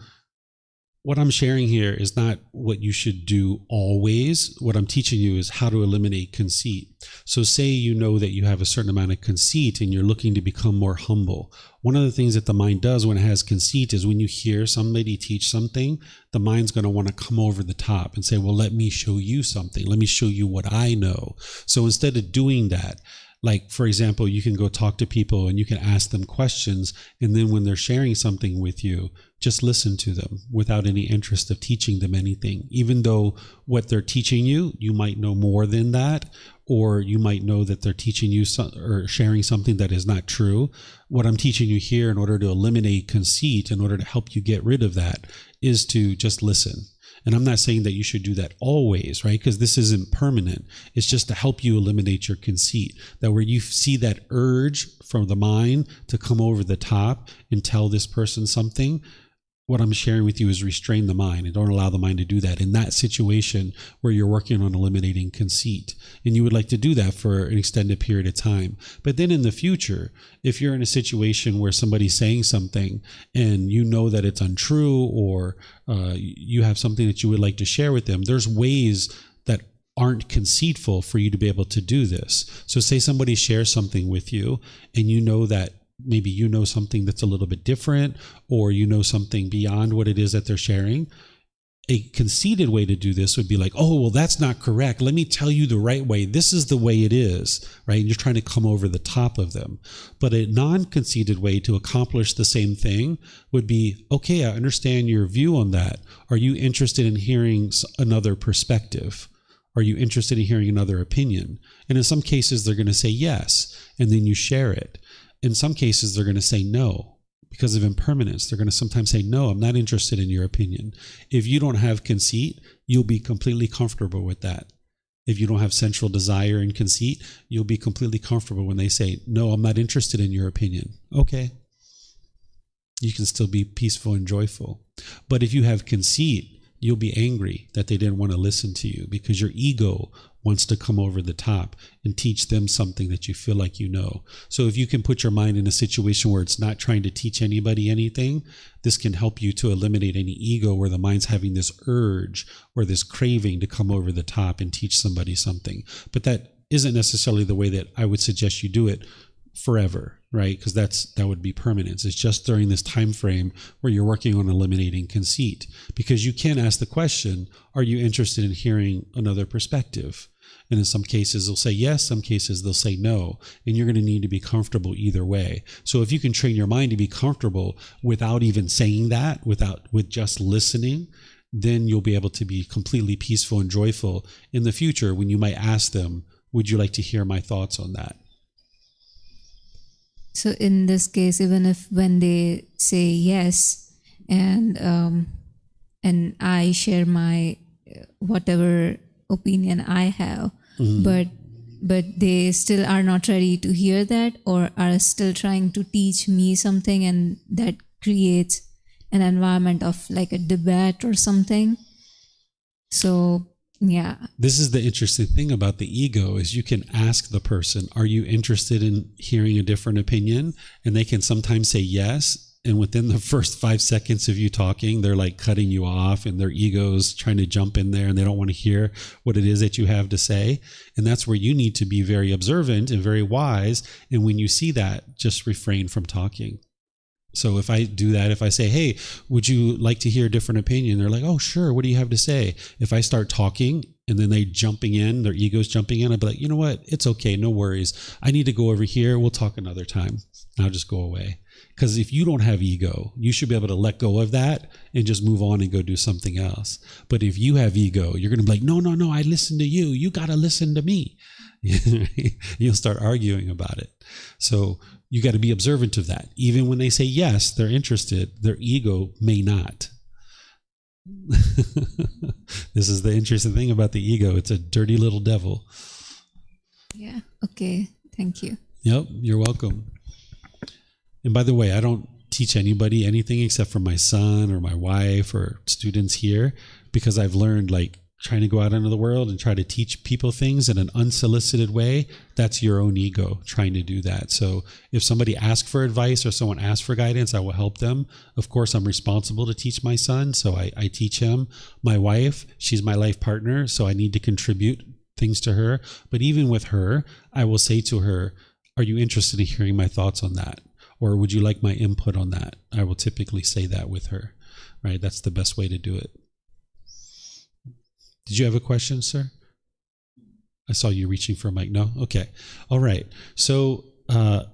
what I'm sharing here is not what you should do always. What I'm teaching you is how to eliminate conceit. So say you know that you have a certain amount of conceit and you're looking to become more humble. One of the things that the mind does when it has conceit is when you hear somebody teach something, the mind's going to want to come over the top and say, well, let me show you something. Let me show you what I know. So instead of doing that, like, for example, you can go talk to people and you can ask them questions. And then when they're sharing something with you, just listen to them without any interest of teaching them anything. Even though what they're teaching you, you might know more than that, or you might know that they're teaching you or sharing something that is not true. What I'm teaching you here in order to eliminate conceit, in order to help you get rid of that, is to just listen. And I'm not saying that you should do that always, right? Because this isn't permanent. It's just to help you eliminate your conceit. That where you see that urge from the mind to come over the top and tell this person something, what I'm sharing with you is restrain the mind and don't allow the mind to do that in that situation where you're working on eliminating conceit. And you would like to do that for an extended period of time. But then in the future, if you're in a situation where somebody's saying something and you know that it's untrue, or you have something that you would like to share with them, there's ways that aren't conceitful for you to be able to do this. So say somebody shares something with you and you know that maybe you know something that's a little bit different, or you know something beyond what it is that they're sharing. A conceited way to do this would be like, oh, well, that's not correct. Let me tell you the right way. This is the way it is, right? And you're trying to come over the top of them. But a non-conceited way to accomplish the same thing would be, okay, I understand your view on that. Are you interested in hearing another perspective? Are you interested in hearing another opinion? And in some cases, they're going to say yes, and then you share it. In some cases, they're going to say no because of impermanence. They're going to sometimes say, no, I'm not interested in your opinion. If you don't have conceit, you'll be completely comfortable with that. If you don't have central desire and conceit, you'll be completely comfortable when they say, no, I'm not interested in your opinion. Okay. You can still be peaceful and joyful. But if you have conceit, you'll be angry that they didn't want to listen to you because your ego wants to come over the top and teach them something that you feel like you know. So if you can put your mind in a situation where it's not trying to teach anybody anything, this can help you to eliminate any ego where the mind's having this urge or this craving to come over the top and teach somebody something. But that isn't necessarily the way that I would suggest you do it forever, right? Because that would be permanence. It's just during this time frame where you're working on eliminating conceit, because you can ask the question, are you interested in hearing another perspective? And in some cases they'll say yes, some cases they'll say no, and you're going to need to be comfortable either way. So if you can train your mind to be comfortable without even saying that, with just listening, then you'll be able to be completely peaceful and joyful in the future when you might ask them, would you like to hear my thoughts on that? So in this case, even if when they say yes, and I share my whatever opinion I have, but they still are not ready to hear that, or are still trying to teach me something, and that creates an environment of like a debate or something. So yeah. This is the interesting thing about the ego is you can ask the person, are you interested in hearing a different opinion? And they can sometimes say yes. And within the first 5 seconds of you talking, they're like cutting you off and their ego's trying to jump in there and they don't want to hear what it is that you have to say. And that's where you need to be very observant and very wise. And when you see that, just refrain from talking. So if I do that, if I say, hey, would you like to hear a different opinion? They're like, oh, sure. What do you have to say? If I start talking and then they jumping in, their ego's jumping in, I'd be like, you know what? It's okay. No worries. I need to go over here. We'll talk another time. And I'll just go away. Because if you don't have ego, you should be able to let go of that and just move on and go do something else. But if you have ego, you're going to be like, no, I listen to you. You got to listen to me. You'll start arguing about it. So you got to be observant of that. Even when they say yes, they're interested, their ego may not. This is the interesting thing about the ego. It's a dirty little devil. Yeah. Okay. Thank you. Yep. You're welcome. And by the way, I don't teach anybody anything except for my son or my wife or students here, because I've learned, like, trying to go out into the world and try to teach people things in an unsolicited way, that's your own ego trying to do that. So if somebody asks for advice or someone asks for guidance, I will help them. Of course, I'm responsible to teach my son, so I teach him. My wife, she's my life partner, so I need to contribute things to her. But even with her, I will say to her, are you interested in hearing my thoughts on that? Or would you like my input on that? I will typically say that with her, right? That's the best way to do it. Did you have a question, sir? I saw you reaching for a mic. No? Okay. All right. So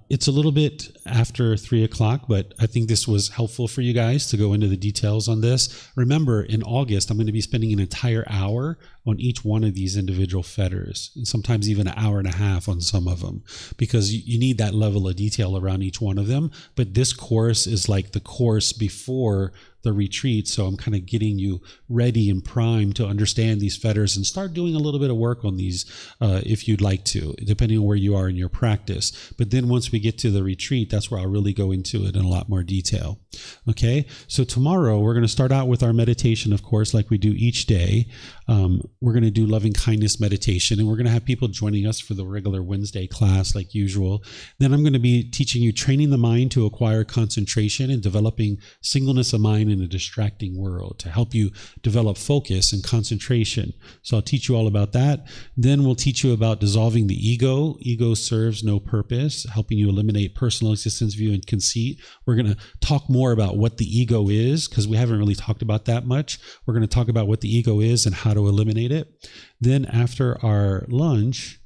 it's a little bit after 3 o'clock, but I think this was helpful for you guys to go into the details on this. Remember, in August, I'm going to be spending an entire hour on each one of these individual fetters, and sometimes even an hour and a half on some of them, because you need that level of detail around each one of them. But this course is like the course before the retreat. So I'm kind of getting you ready and primed to understand these fetters and start doing a little bit of work on these if you'd like to, depending on where you are in your practice. But then once we get to the retreat, that's where I'll really go into it in a lot more detail. Okay, so tomorrow we're going to start out with our meditation, of course, like we do each day. We're going to do loving kindness meditation, and we're going to have people joining us for the regular Wednesday class like usual. Then I'm going to be teaching you training the mind to acquire concentration and developing singleness of mind in a distracting world to help you develop focus and concentration. So I'll teach you all about that. Then we'll teach you about dissolving the ego. Ego serves no purpose, helping you eliminate personal existence view and conceit. We're going to talk more about what the ego is, because we haven't really talked about that much. We're going to talk about what the ego is and how to eliminate it. Then after our lunch,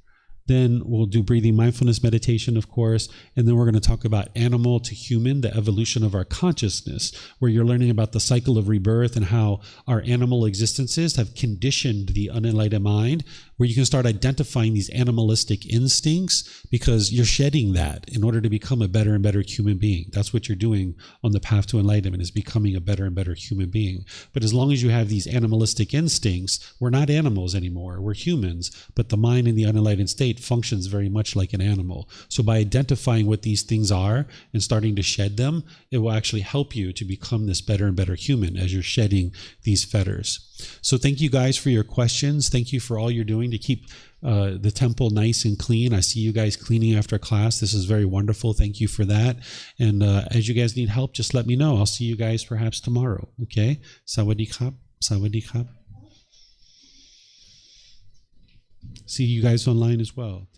then we'll do breathing mindfulness meditation, of course, and then we're going to talk about animal to human, the evolution of our consciousness, where you're learning about the cycle of rebirth and how our animal existences have conditioned the unenlightened mind, where you can start identifying these animalistic instincts because you're shedding that in order to become a better and better human being. That's what you're doing on the path to enlightenment, is becoming a better and better human being. But as long as you have these animalistic instincts, we're not animals anymore. We're humans, but the mind in the unenlightened state functions very much like an animal. So by identifying what these things are and starting to shed them, it will actually help you to become this better and better human as you're shedding these fetters. So thank you guys for your questions. Thank you for all you're doing to keep the temple nice and clean. I see you guys cleaning after class. This is very wonderful. Thank you for that. And as you guys need help, just let me know. I'll see you guys perhaps tomorrow. Okay? Sawadee krap. Sawadee krap. See you guys online as well.